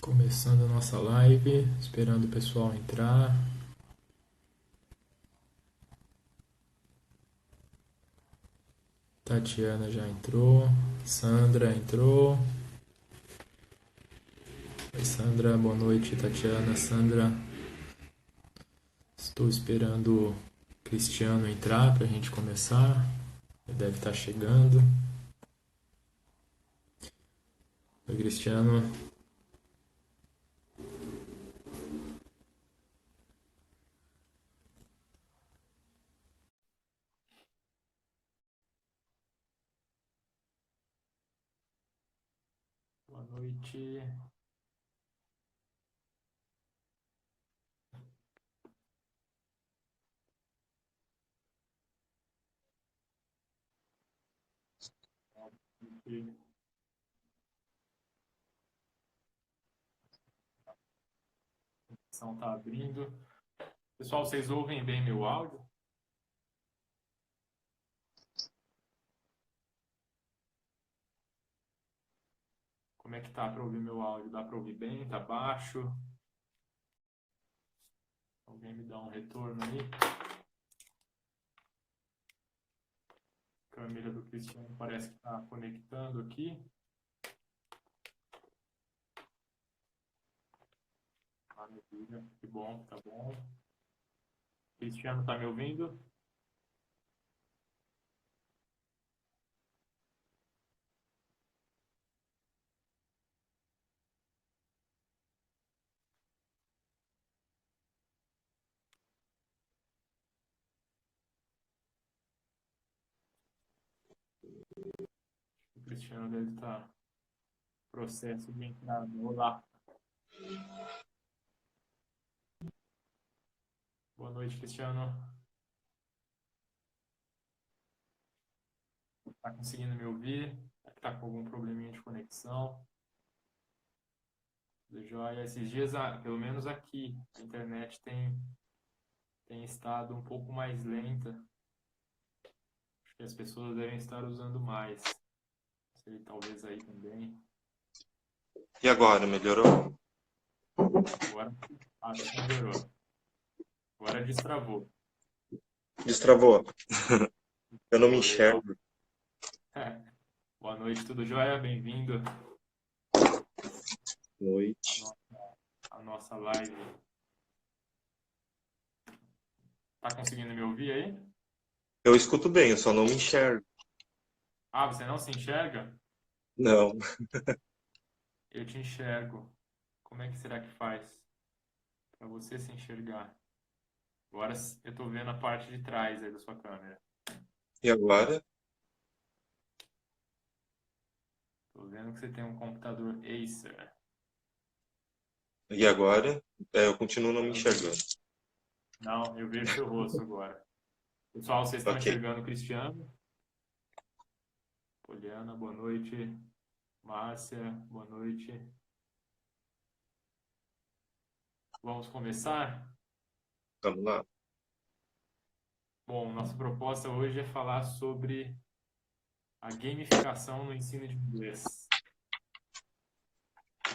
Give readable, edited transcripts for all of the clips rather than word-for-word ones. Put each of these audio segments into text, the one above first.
Começando a nossa live, esperando o pessoal entrar. Tatiana já entrou, Sandra entrou. Oi, Sandra, boa noite, Tatiana, Sandra. Estou esperando o Cristiano entrar para a gente começar. Ele deve estar chegando. Oi, Cristiano. Boa noite. A sessão está abrindo. Pessoal, vocês ouvem bem meu áudio? Como é que tá para ouvir meu áudio? Dá para ouvir bem? Tá baixo? Alguém me dá um retorno aí? A câmera do Cristiano parece que está conectando aqui. Maravilha, que bom, tá bom. Cristiano, tá me ouvindo? O Cristiano deve estar em processo de entrada. Olá, boa noite, Cristiano. Tá conseguindo me ouvir? Tá com algum probleminha de conexão? Tudo jóia? Esses dias, pelo menos aqui, a internet tem estado um pouco mais lenta. Acho que as pessoas devem estar usando mais. Não sei, talvez aí também. E agora, melhorou? Agora acho que melhorou. Agora destravou. Destravou. Eu não me Boa, legal. enxergo. Boa noite, tudo jóia? Bem-vindo à Noite. nossa live. Tá conseguindo me ouvir aí? Eu escuto bem, eu só não me enxergo. Ah, você não se enxerga? Não. Eu te enxergo. Como é que será que faz para você se enxergar? Agora eu tô vendo a parte de trás aí da sua câmera. E agora? Tô vendo que você tem um computador Acer. E agora? Eu continuo não me Agora enxergando. não, eu vejo seu rosto agora. Pessoal, vocês estão Ok. enxergando o Cristiano? Poliana, boa noite. Márcia, boa noite. Vamos começar? Vamos lá. Bom, nossa proposta hoje é falar sobre a gamificação no ensino de inglês.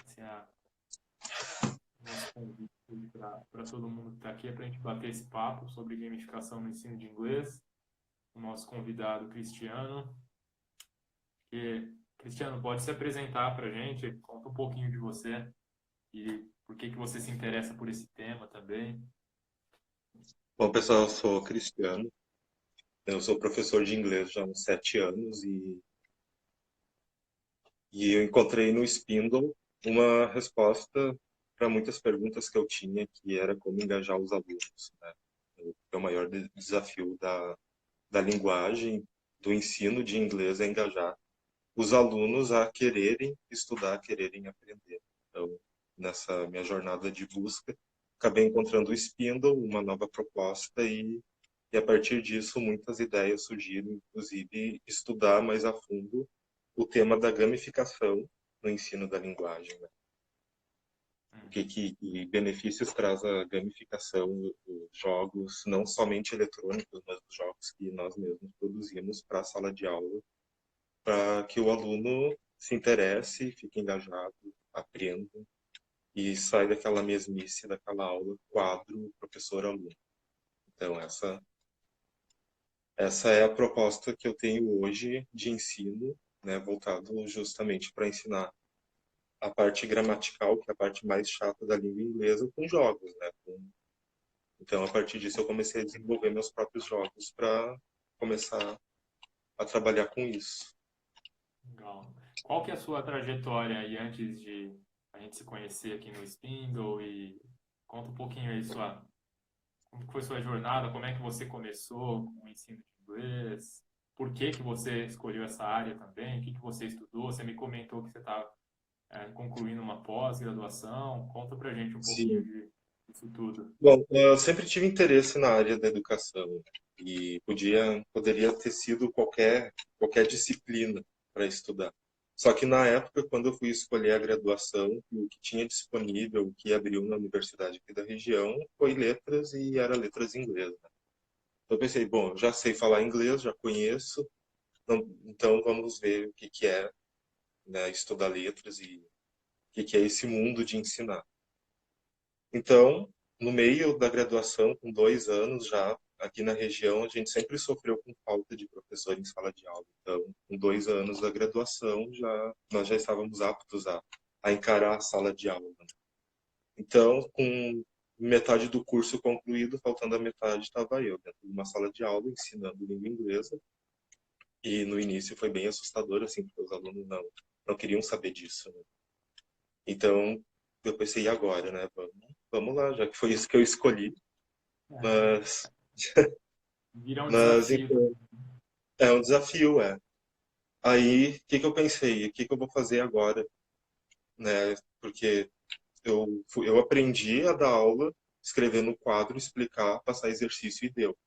Esse é o nosso convite para todo mundo que está aqui, é para a gente bater esse papo sobre gamificação no ensino de inglês. O nosso convidado, Cristiano. Cristiano, pode se apresentar para a gente, conta um pouquinho de você e por que você se interessa por esse tema também. Bom, pessoal, eu sou Cristiano. Eu sou professor de inglês já há uns 7 anos e eu encontrei no Spindle uma resposta para muitas perguntas que eu tinha, que era como engajar os alunos, né? O maior desafio da linguagem, do ensino de inglês é engajar os alunos a quererem estudar, a quererem aprender. Então, nessa minha jornada de busca, acabei encontrando o Spindle, uma nova proposta, e a partir disso muitas ideias surgiram, inclusive estudar mais a fundo o tema da gamificação no ensino da linguagem. Né? Que benefícios traz a gamificação dos jogos, não somente eletrônicos, mas os jogos que nós mesmos produzimos para a sala de aula, para que o aluno se interesse, fique engajado, aprenda. e sai daquela mesmice, daquela aula, quadro, professor, aluno. Então, essa é a proposta que eu tenho hoje de ensino, né, voltado justamente para ensinar a parte gramatical, que é a parte mais chata da língua inglesa, com jogos, né? Então, a partir disso, eu comecei a desenvolver meus próprios jogos para começar a trabalhar com isso. Legal. Qual que é a sua trajetória aí antes de a gente se conhecer aqui no Spindle e conta um pouquinho aí como que foi sua jornada, como é que você começou com o ensino de inglês, por que que você escolheu essa área também, o que que você estudou, você me comentou que você está concluindo uma pós-graduação, conta pra gente um pouquinho Sim. disso tudo. Bom, eu sempre tive interesse na área da educação, né? E poderia ter sido qualquer disciplina para estudar. Só que na época, quando eu fui escolher a graduação, o que tinha disponível, o que abriu na universidade aqui da região, foi letras e era letras em inglês, né? Então eu pensei, bom, eu já sei falar inglês, já conheço, então vamos ver o que que é, né, estudar letras e o que que é esse mundo de ensinar. Então, no meio da graduação, com 2 anos já, aqui na região, a gente sempre sofreu com falta de professor em sala de aula. Então, com 2 anos da graduação, nós já estávamos aptos a encarar a sala de aula, né? Então, com metade do curso concluído, faltando a metade, estava eu dentro de uma sala de aula ensinando língua inglesa. E no início foi bem assustador, assim, porque os alunos não queriam saber disso, né? Então, eu pensei, e agora, né? Vamos lá, já que foi isso que eu escolhi. Mas, Vira um mas desafio então, também. é um desafio, é. Aí, o que que eu pensei? O que que eu vou fazer agora, né? Porque eu aprendi a dar aula, escrever no quadro, explicar, passar exercício e deu.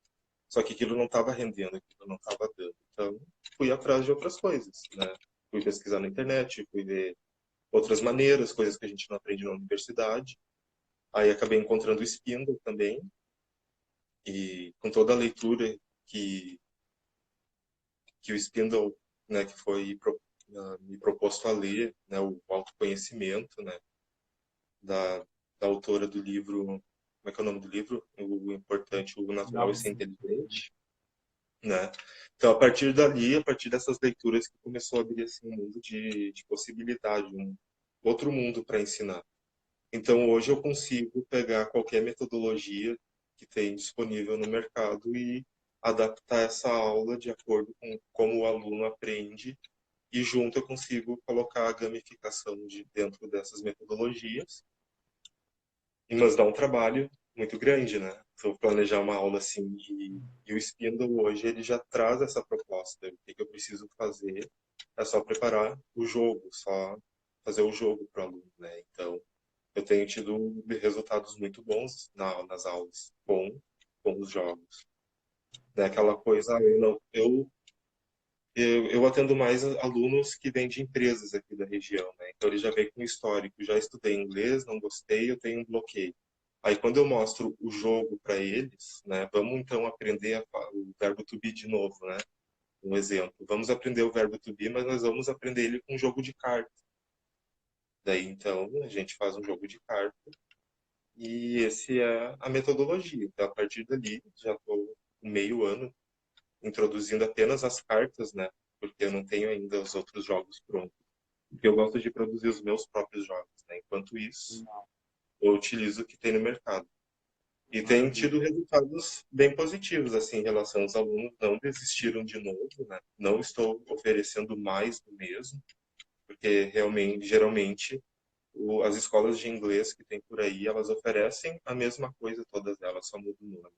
Só que aquilo não estava rendendo, aquilo não estava dando. Então, fui atrás de outras coisas, né? Fui pesquisar na internet, fui ver outras maneiras, coisas que a gente não aprende na universidade. Aí acabei encontrando o Spindle também, e com toda a leitura que, que o Spindle, né, que foi me proposto a ler, né, o autoconhecimento, né, da, da autora do livro, como é que é o nome do livro? O Importante, o Natural e Dava Ser sim. Inteligente, né? Então, a partir dali, a partir dessas leituras, que começou a abrir assim, um mundo de possibilidade, um outro mundo para ensinar. Então, hoje eu consigo pegar qualquer metodologia que tem disponível no mercado e adaptar essa aula de acordo com como o aluno aprende, e junto eu consigo colocar a gamificação dentro dessas metodologias, mas dá um trabalho muito grande, né? Se eu planejar uma aula assim, e o Spindle hoje ele já traz essa proposta. O que que eu preciso fazer é só preparar o jogo, só fazer o jogo para o aluno, né? Então, eu tenho tido resultados muito bons nas aulas com os jogos. Né? Aquela coisa, eu atendo mais alunos que vêm de empresas aqui da região, né? Então ele já vem com histórico, já estudei inglês, não gostei, eu tenho um bloqueio. Aí quando eu mostro o jogo para eles, né? Vamos então aprender o verbo to be de novo, né? Um exemplo. Vamos aprender o verbo to be, mas nós vamos aprender ele com um jogo de carta. Daí então a gente faz um jogo de carta. E esse é a metodologia. Então, a partir dali, já estou meio ano introduzindo apenas as cartas, né? Porque eu não tenho ainda os outros jogos prontos. Porque eu gosto de produzir os meus próprios jogos, né? Enquanto isso, eu utilizo o que tem no mercado. E tem Maravilha. tido resultados bem positivos, assim, em relação aos alunos. Não desistiram de novo, né? Não estou oferecendo mais do mesmo, porque realmente, geralmente, as escolas de inglês que tem por aí, elas oferecem a mesma coisa, todas elas, só muda o nome.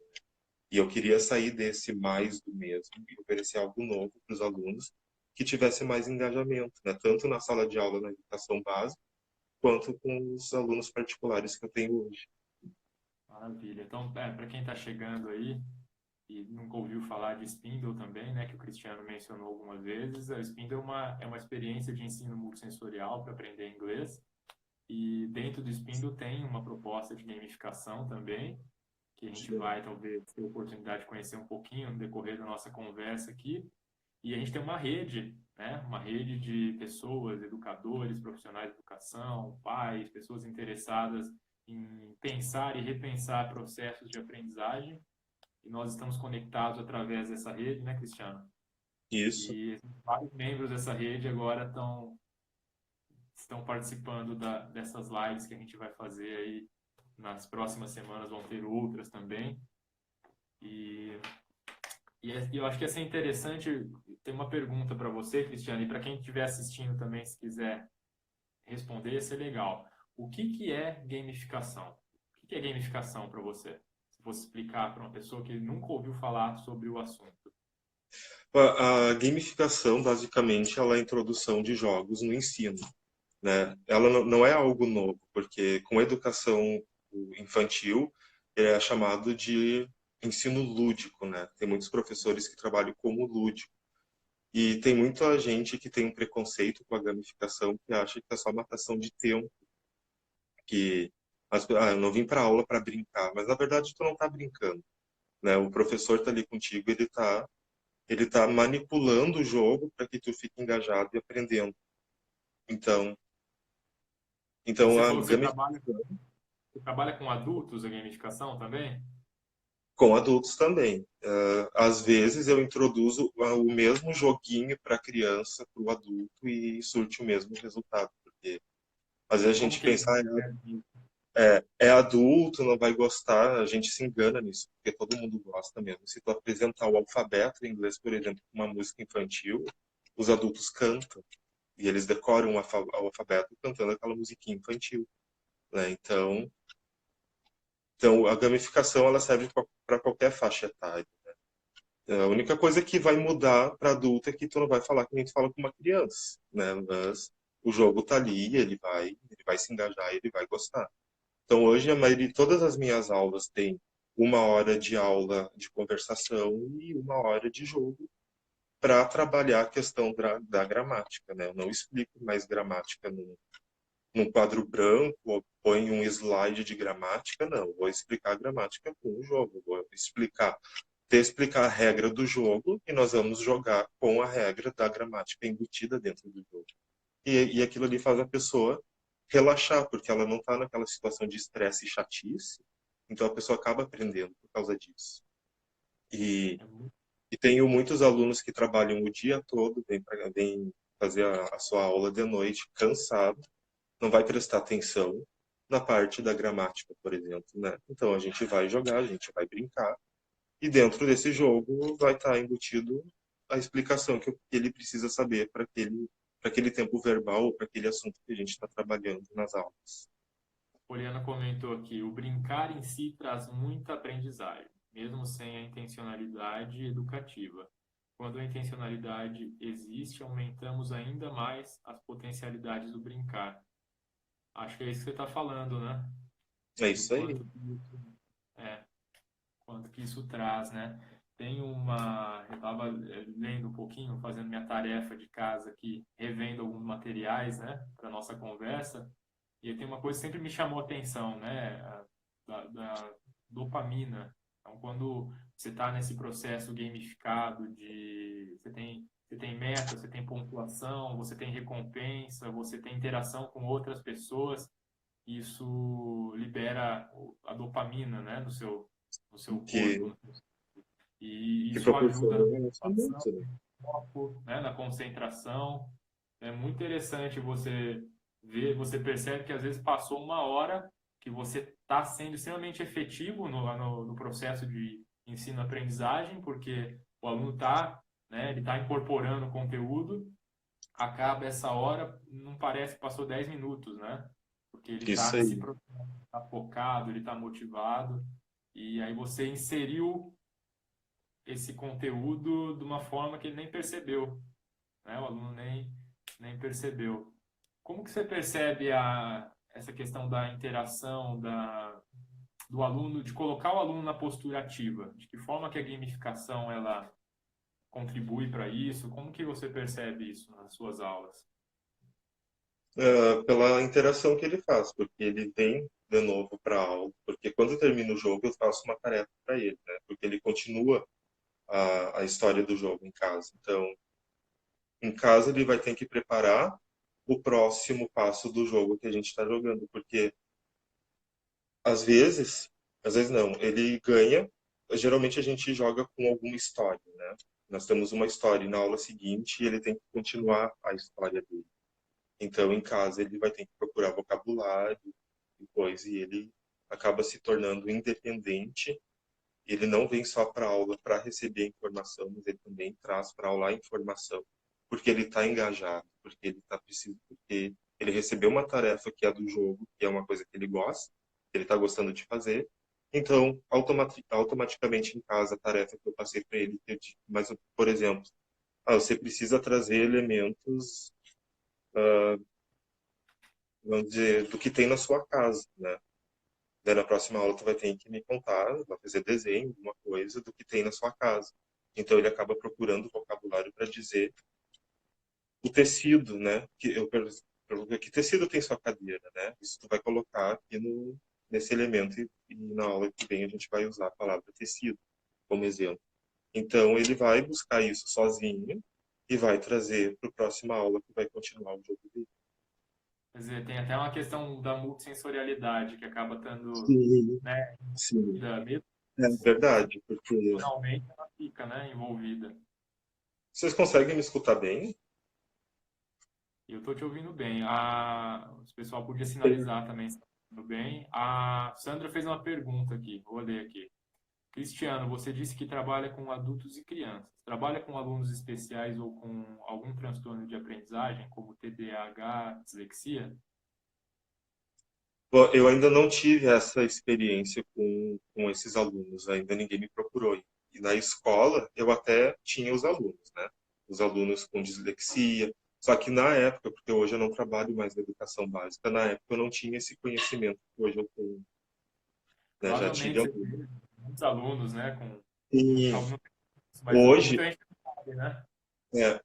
E eu queria sair desse mais do mesmo e oferecer algo novo para os alunos que tivesse mais engajamento, né? Tanto na sala de aula na educação básica, quanto com os alunos particulares que eu tenho hoje. Maravilha. Então, para quem está chegando aí e nunca ouviu falar de Spindle também, né, que o Cristiano mencionou algumas vezes, a Spindle é uma experiência de ensino multissensorial para aprender inglês. E dentro do Spindle tem uma proposta de gamificação também, que a gente vai talvez ter a oportunidade de conhecer um pouquinho no decorrer da nossa conversa aqui. E a gente tem uma rede, né? Uma rede de pessoas, educadores, profissionais de educação, pais, pessoas interessadas em pensar e repensar processos de aprendizagem. E nós estamos conectados através dessa rede, né, Cristiano? Isso. E vários membros dessa rede agora estão participando dessas lives que a gente vai fazer aí nas próximas semanas, vão ter outras também. E, e eu acho que ia ser interessante. Tem uma pergunta para você, Cristiano, e para quem estiver assistindo também, se quiser responder, ia ser legal. O que que é gamificação? O que que é gamificação para você? Se fosse explicar para uma pessoa que nunca ouviu falar sobre o assunto. A gamificação, basicamente, ela é a introdução de jogos no ensino, né? Ela não é algo novo, porque com a educação infantil é chamado de ensino lúdico, né? Tem muitos professores que trabalham como lúdico. E tem muita gente que tem um preconceito com a gamificação, que acha que é só matação de tempo, que eu não vim para aula para brincar, mas na verdade tu não está brincando, né? O professor está ali contigo, ele tá manipulando o jogo para que tu fique engajado e aprendendo. Então, então Você a falou que gamificação você trabalha com adultos, a gamificação também? com adultos também. Às vezes eu introduzo o mesmo joguinho para a criança, para o adulto e surte o mesmo resultado, porque às E vezes a como gente que eles pensa, percebem isso? é adulto, não vai gostar, a gente se engana nisso, porque todo mundo gosta mesmo. Se tu apresentar o alfabeto em inglês, por exemplo, com uma música infantil, os adultos cantam e eles decoram o alfabeto cantando aquela musiquinha infantil, né? Então a gamificação ela serve para qualquer faixa etária. A única coisa que vai mudar para adulto é que tu não vai falar que nem tu fala com uma criança, né? Mas o jogo tá ali, ele vai se engajar, ele vai gostar. Então hoje a maioria, todas as minhas aulas têm 1 hora de aula de conversação e 1 hora de jogo para trabalhar a questão da gramática, né? Eu não explico mais gramática num quadro branco ou põe um slide de gramática, não. Vou explicar a gramática com o jogo, vou explicar a regra do jogo e nós vamos jogar com a regra da gramática embutida dentro do jogo. E aquilo ali faz a pessoa relaxar, porque ela não está naquela situação de estresse e chatice, então a pessoa acaba aprendendo por causa disso. E, É muito e tenho muitos alunos que trabalham o dia todo, vem fazer a sua aula de noite cansado, não vai prestar atenção na parte da gramática, por exemplo, né? Então a gente vai jogar, a gente vai brincar, e dentro desse jogo vai estar embutido a explicação que ele precisa saber para aquele tempo verbal ou para aquele assunto que a gente está trabalhando nas aulas. Poliana comentou aqui, o brincar em si traz muita aprendizagem, mesmo sem a intencionalidade educativa. Quando a intencionalidade existe, aumentamos ainda mais as potencialidades do brincar. Acho que é isso que você está falando, né? É Do isso aí. é, quanto que isso traz, né? Tem uma, eu estava lendo um pouquinho, fazendo minha tarefa de casa aqui, revendo alguns materiais, né, para nossa conversa. E tem uma coisa que sempre me chamou a atenção, né? Da dopamina. Então, quando você está nesse processo gamificado de você tem meta, você tem pontuação, você tem recompensa, você tem interação com outras pessoas, isso libera a dopamina, né, no seu Que, corpo. E que isso proporciona ajuda na relaxamento, motivação, né? no foco, né, na concentração. É muito interessante você ver, você percebe que às vezes passou 1 hora que você está sendo extremamente efetivo no processo de ensino-aprendizagem, porque o aluno está, né, ele está incorporando o conteúdo, acaba essa hora, não parece que passou 10 minutos, né? Porque ele está Isso nesse aí. processo, está focado, ele está motivado, e aí você inseriu esse conteúdo de uma forma que ele nem percebeu, né? O aluno nem percebeu. Como que você percebe essa questão da interação do aluno, de colocar o aluno na postura ativa? De que forma que a gamificação ela contribui para isso? Como que você percebe isso nas suas aulas? Pela interação que ele faz, porque ele vem de novo para a aula, porque quando termina o jogo eu faço uma tarefa para ele, né? Porque ele continua a história do jogo em casa. Então, Em casa ele vai ter que preparar o próximo passo do jogo que a gente está jogando, porque às vezes, às vezes não, ele ganha. Geralmente a gente joga com alguma história, né? Nós temos uma história e na aula seguinte ele tem que continuar a história dele. Então, em casa, ele vai ter que procurar vocabulário e coisa, e ele acaba se tornando independente. Ele não vem só para a aula para receber informação, mas ele também traz para a aula a informação, porque ele está engajado, porque ele está precisando, porque ele recebeu uma tarefa que é do jogo, que é uma coisa que ele gosta, que ele está gostando de fazer. Então, automaticamente em casa, a tarefa que eu passei para ele, mas, por exemplo, você precisa trazer elementos, vamos dizer, do que tem na sua casa, né? Daí na próxima aula tu vai ter que me contar, vai fazer desenho, alguma coisa do que tem na sua casa. Então ele acaba procurando vocabulário para dizer o tecido, né? Que que tecido tem sua cadeira, né? Isso tu vai colocar aqui no, nesse elemento e na aula que vem a gente vai usar a palavra tecido como exemplo. Então ele vai buscar isso sozinho e vai trazer para a próxima aula que vai continuar o jogo dele. Quer dizer, tem até uma questão da multissensorialidade que acaba estando, Sim, né, sim. envolvida, mesmo É verdade, porque emocionalmente ela fica, né, envolvida. vocês conseguem me escutar bem? E eu tô te ouvindo bem. O pessoal podia sinalizar também se tá ouvindo bem. A Sandra fez uma pergunta aqui, vou ler aqui. Cristiano, você disse que trabalha com adultos e crianças. Trabalha com alunos especiais ou com algum transtorno de aprendizagem, como TDAH, dislexia? Bom, eu ainda não tive essa experiência com esses alunos, ainda ninguém me procurou. E na escola eu até tinha os alunos, né? Os alunos com dislexia. Só que na época, porque hoje eu não trabalho mais na educação básica, na época eu não tinha esse conhecimento que hoje eu tenho, né? Já tive Provavelmente você alunos. teve muitos alunos, né, com E alguns, mas hoje, muita gente não sabe, né?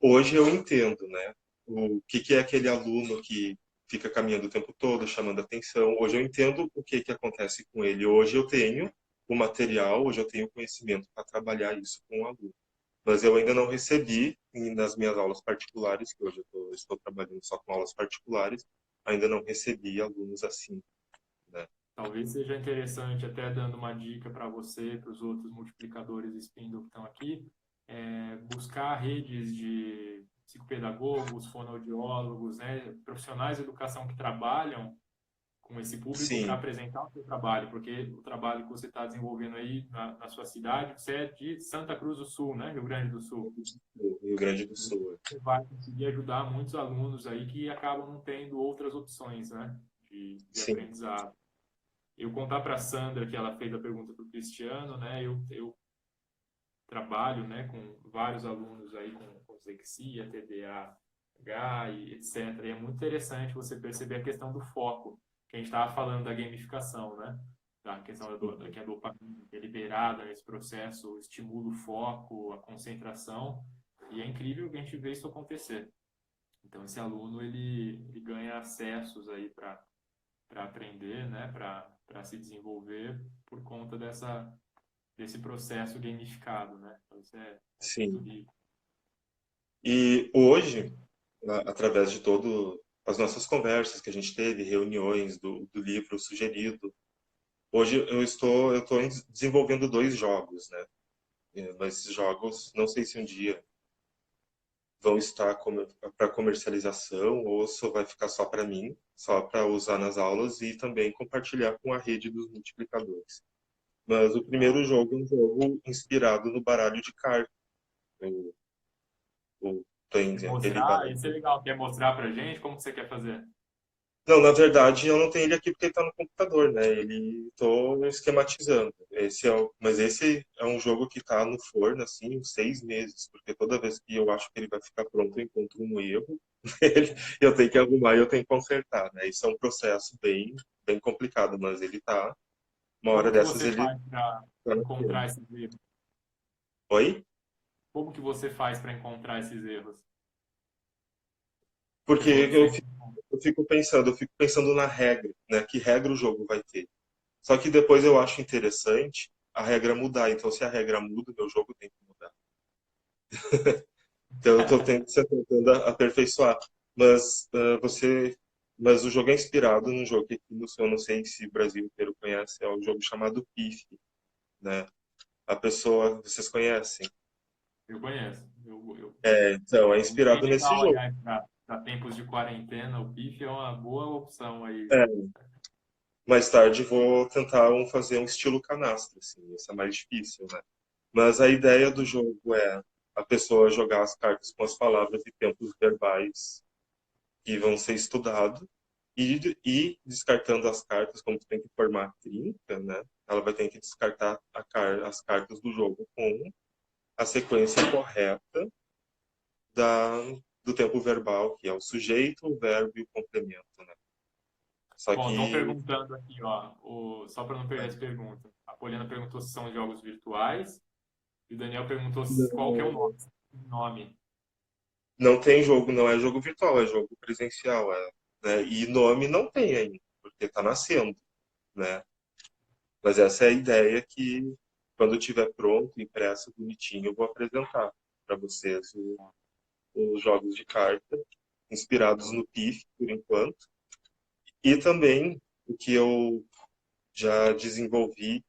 hoje eu entendo, né? O que é aquele aluno que fica caminhando o tempo todo, chamando atenção. Hoje eu entendo o que acontece com ele. Hoje eu tenho o material, hoje eu tenho o conhecimento para trabalhar isso com o aluno. Mas eu ainda não recebi nas minhas aulas particulares, que hoje estou trabalhando só com aulas particulares, ainda não recebi alunos assim, né? Talvez seja interessante, até dando uma dica para você, para os outros multiplicadores Spindle que estão aqui, buscar redes de psicopedagogos, fonoaudiólogos, né, profissionais de educação que trabalham com esse público para Sim, apresentar o seu trabalho, porque o trabalho que você está desenvolvendo aí na sua cidade, você é de Santa Cruz do Sul, né, Rio Grande do Sul. do Rio Grande do Sul. Você vai conseguir ajudar muitos alunos aí que acabam não tendo outras opções, né, de Sim, aprendizado. Eu contar para a Sandra que ela fez a pergunta para o Cristiano, né? Eu trabalho, né, com vários alunos aí com dislexia, TDAH e etc. E é muito interessante você perceber a questão do foco, que a gente estava falando da gamificação, né? Da questão que a dopamina que é liberada nesse processo, estimula o foco, a concentração, e é incrível que a gente vê isso acontecer. Então, esse aluno, ele ganha acessos aí para aprender, né, para se desenvolver por conta desse processo gamificado, né? Então, isso é muito sim. rico. E hoje, através de todo as nossas conversas que a gente teve, reuniões do livro sugerido, hoje eu estou desenvolvendo dois jogos, né? Mas esses jogos, não sei se um dia vão estar para comercialização ou só vai ficar só para mim, só para usar nas aulas e também compartilhar com a rede dos multiplicadores. Mas o Legal. primeiro jogo é um jogo inspirado no baralho de cartas. O, tem Quer aquele mostrar? baralho. Isso é legal. Quer mostrar pra gente? Como que você quer fazer? Não, na verdade, eu não tenho ele aqui porque ele está no computador, né? Ele estou esquematizando. Mas esse é um jogo que está no forno, assim, uns 6 meses, porque toda vez que eu acho que ele vai ficar pronto, eu encontro um erro, eu tenho que arrumar e eu tenho que consertar, né? Isso é um processo bem complicado, mas ele tá, uma hora Como que dessas você ele faz para tá no forno. encontrar esses erros? Oi? Como que você faz para encontrar esses erros? Porque Porque todos têm. eu fico pensando na regra, né? Que regra o jogo vai ter. Só que depois eu acho interessante a regra mudar. Então, se a regra muda, meu jogo tem que mudar. Então eu estou tentando aperfeiçoar. Mas mas o jogo é inspirado num jogo que aqui no eu não sei se o Brasil inteiro conhece, é um jogo chamado Pif, né? A pessoa, vocês conhecem? Eu conheço. Então, é É bem inspirado nesse legal, jogo. aliás, para tempos de quarentena, o PIF é uma boa opção aí. É, mais tarde vou tentar fazer um estilo canastra, assim, isso é mais difícil, né? Mas a ideia do jogo é a pessoa jogar as cartas com as palavras e tempos verbais que vão ser estudados e descartando as cartas, como tem que formar 30, né? Ela vai ter que descartar as cartas do jogo com a sequência correta da, do tempo verbal, que é o sujeito, o verbo e o complemento, né? Só Bom, estão que perguntando aqui, ó, só para não perder essa pergunta. A Poliana perguntou se são jogos virtuais e o Daniel perguntou qual que é o não, nome. Nome. não tem jogo, não é jogo virtual, é jogo presencial, né? E nome não tem ainda, porque está nascendo, né? Mas essa é a ideia que, quando estiver pronto, impresso, bonitinho, eu vou apresentar para vocês os jogos de carta, inspirados Então, no PIF, por enquanto. E também o que eu já desenvolvi,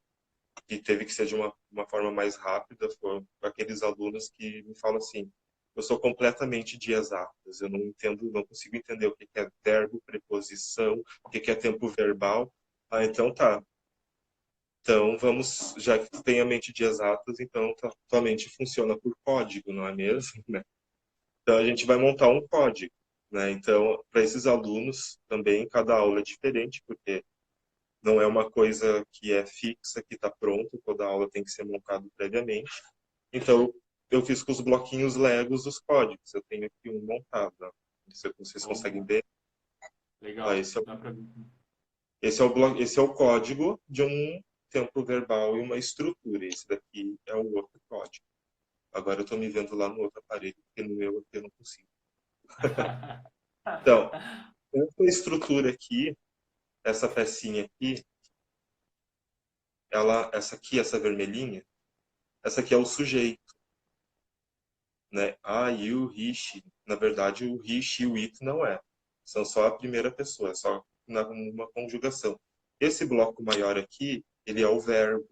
que teve que ser de uma forma mais rápida, foram aqueles alunos que me falam assim: eu sou completamente de exatas, eu não entendo, não consigo entender o que é verbo, preposição, o que é tempo verbal. Ah, então tá. Então, vamos, já que tu tem a mente de exatas, então tua mente funciona por código, não é mesmo? Né? Então, a gente vai montar um código, né? Então, para esses alunos também, cada aula é diferente, porque não é uma coisa que é fixa, que está pronto, toda aula tem que ser montada previamente. Então, eu fiz com os bloquinhos Legos os códigos. Eu tenho aqui um montado, né? Não sei se vocês conseguem opa, ver. Ah, legal. Dá para ver. esse é o código de um tempo verbal e uma estrutura. Esse daqui é o outro código. Agora eu estou me vendo lá no outro aparelho, porque no meu aqui eu não consigo. Então, essa estrutura aqui, essa pecinha aqui, essa aqui, essa vermelhinha, essa aqui é o sujeito, né? Ah, you, he, she. Na verdade, o he, she, o it não é. São só a primeira pessoa, é só uma conjugação. Esse bloco maior aqui, ele é o verbo.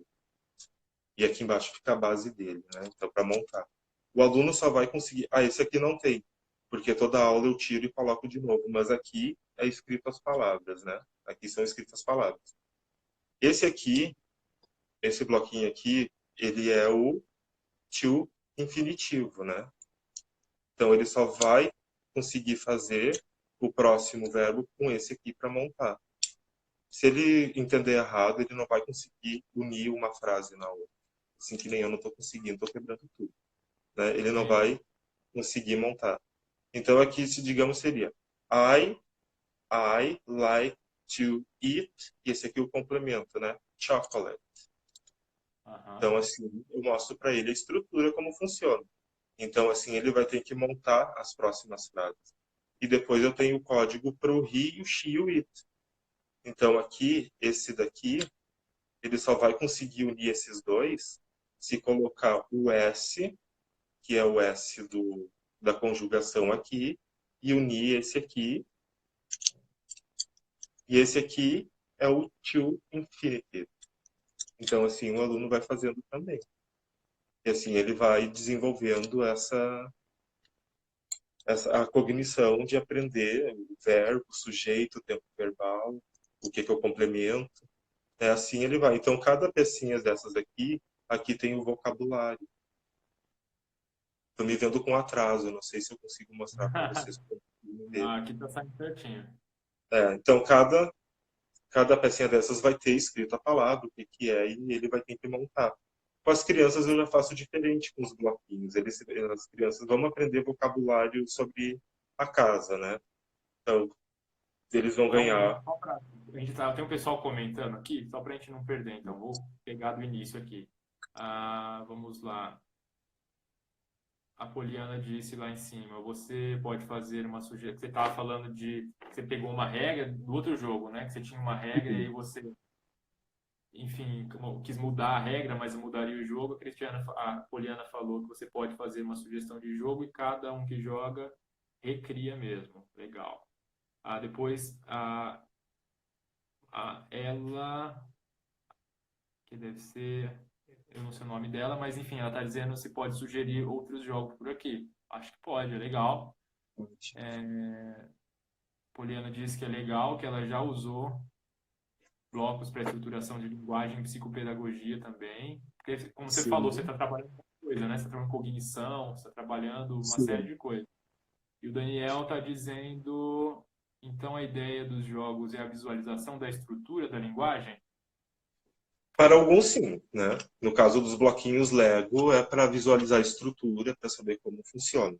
E aqui embaixo fica a base dele, né? Então, para montar. O aluno só vai conseguir. Ah, esse aqui não tem, porque toda aula eu tiro e coloco de novo, mas aqui é escrito as palavras, né? Aqui são escritas as palavras. Esse aqui, esse bloquinho aqui, ele é o to infinitivo, né? Então ele só vai conseguir fazer o próximo verbo com esse aqui para montar. Se ele entender errado, ele não vai conseguir unir uma frase na outra. Assim que nem eu não estou conseguindo, estou quebrando tudo. Né? Ele não Sim. vai conseguir montar. Então aqui, se digamos, seria I, I like to eat, e esse aqui é o complemento, né? Chocolate. Aham. Então, assim, eu mostro para ele a estrutura, como funciona. Então, assim, ele vai ter que montar as próximas frases. E depois eu tenho o código para o he, o she e o it. Então, aqui, esse daqui, ele só vai conseguir unir esses dois se colocar o S, que é o S da conjugação aqui, e unir esse aqui. E esse aqui é o to infinitive. Então, assim, o aluno vai fazendo também. E assim, ele vai desenvolvendo a cognição de aprender o verbo, o sujeito, o tempo verbal, o que é o complemento. É assim ele vai. Então, cada pecinha dessas aqui tem o vocabulário. Estou me vendo com atraso, não sei se eu consigo mostrar para vocês como entender. Não, aqui tá saindo certinho. Então, cada pecinha dessas vai ter escrito a palavra, o que é, e ele vai ter que montar. Com as crianças eu já faço diferente com os bloquinhos. As crianças vão aprender vocabulário sobre a casa, né? Então, eles vão Vamos ganhar. só pra, a gente tá, tem um pessoal comentando aqui, só para a gente não perder, então vou pegar do início aqui. Vamos lá. A Poliana disse lá em cima, você pode fazer uma sugestão. Você estava falando de. Você pegou uma regra do outro jogo, né? Que você tinha uma regra e aí você enfim, quis mudar a regra, mas mudaria o jogo. A Poliana falou que você pode fazer uma sugestão de jogo e cada um que joga recria mesmo. Legal. Depois, ela, que deve ser, eu não sei o nome dela, mas enfim, ela está dizendo se pode sugerir outros jogos por aqui. Acho que pode, é legal. Poliana disse que é legal, que ela já usou blocos para estruturação de linguagem e psicopedagogia também. Porque, como você falou, você Sim, está trabalhando com coisa, né? Você está trabalhando com cognição, você está trabalhando uma série sim. de coisas. E o Daniel está dizendo, então a ideia dos jogos é a visualização da estrutura da linguagem? Para alguns, sim, né? No caso dos bloquinhos Lego, é para visualizar a estrutura, para saber como funciona.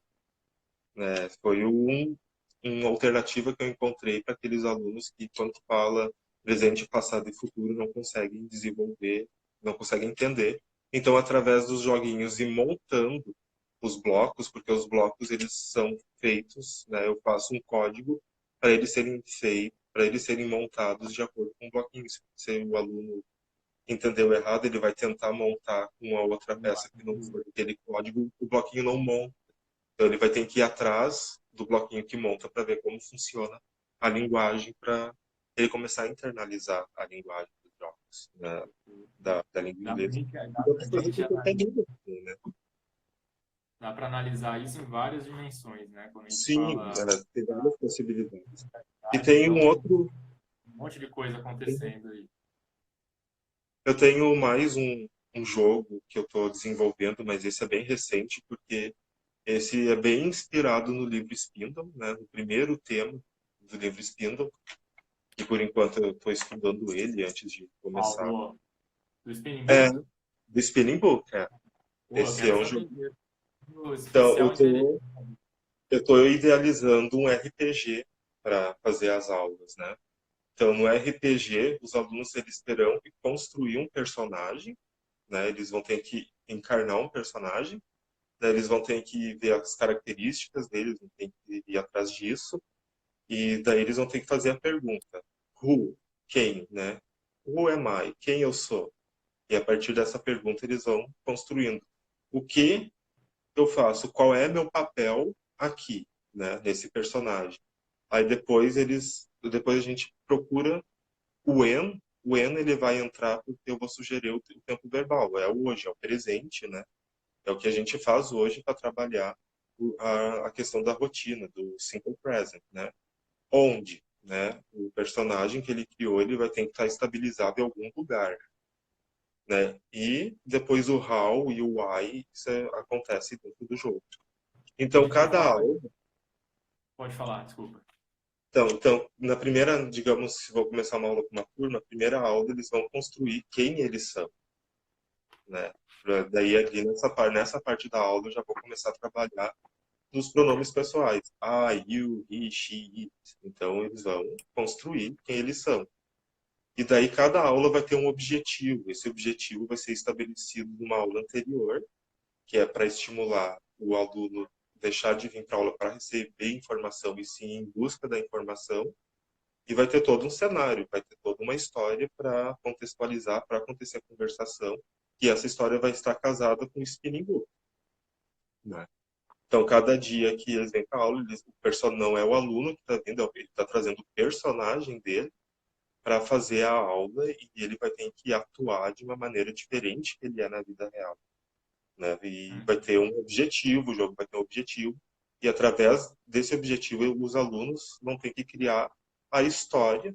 Né? Foi uma alternativa que eu encontrei para aqueles alunos que, quando fala presente, passado e futuro, não conseguem desenvolver, não conseguem entender. Então, através dos joguinhos e montando os blocos, porque os blocos eles são feitos, né? Eu faço um código para eles serem feitos, para eles serem montados de acordo com o bloquinho. Se o aluno entendeu errado, ele vai tentar montar com uma outra peça que não for aquele código, o bloquinho não monta. Então ele vai ter que ir atrás do bloquinho que monta para ver como funciona a linguagem para ele começar a internalizar a linguagem dos jogos, né, da língua Dá para inglesa. dá E dá a para fazer gente com qualquer analisar, língua, assim, né? dá para analisar isso em várias dimensões, né? Quando a gente Sim, fala tem várias possibilidades. E da tem um então tem outro, um monte de coisa acontecendo aí. eu tenho mais um jogo que eu estou desenvolvendo, mas esse é bem recente, porque esse é bem inspirado no livro Spindle, né? No primeiro tema do livro Spindle, que por enquanto eu estou estudando ele antes de Qual? começar. Do Spinning É, Book? do Spinning Book, é. Pô, eu Esse quero é um saber jogo. disso. Então, Especial interesse. eu tô idealizando um RPG para fazer as aulas, né? Então, no RPG, os alunos eles terão que construir um personagem, né? Eles vão ter que encarnar um personagem, né? Eles vão ter que ver as características deles, vão ter que ir atrás disso, e daí eles vão ter que fazer a pergunta: Who? Quem, né? Who am I? Quem eu sou? E a partir dessa pergunta eles vão construindo. O que eu faço? Qual é meu papel aqui, né, nesse personagem? Aí depois a gente procura o when. O when ele vai entrar porque eu vou sugerir o tempo verbal. É o hoje, é o presente, né? É o que a gente faz hoje para trabalhar a questão da rotina, do simple present, né? Onde, né? O personagem que ele criou, ele vai ter que estar estabilizado em algum lugar, né? E depois o how e o why, isso acontece dentro do jogo. A Então, gente cada fala. aula. Pode falar, desculpa. Então, na primeira, digamos, se vou começar uma aula com uma turma, a primeira aula eles vão construir quem eles são, né? Daí, ali nessa parte da aula, eu já vou começar a trabalhar nos pronomes pessoais. I, you, he, she, it. Então, eles vão construir quem eles são. E daí, cada aula vai ter um objetivo. Esse objetivo vai ser estabelecido numa aula anterior, que é para estimular o aluno deixar de vir para a aula para receber informação e sim em busca da informação. E vai ter todo um cenário, vai ter toda uma história para contextualizar, para acontecer a conversação. E essa história vai estar casada com o spinning book, né? Então, cada dia que eles vêm para a aula, o personagem não é o aluno que está vindo, ele está trazendo o personagem dele para fazer a aula e ele vai ter que atuar de uma maneira diferente que ele é na vida real, né? E vai ter um objetivo, o jogo vai ter um objetivo, e através desse objetivo os alunos vão ter que criar a história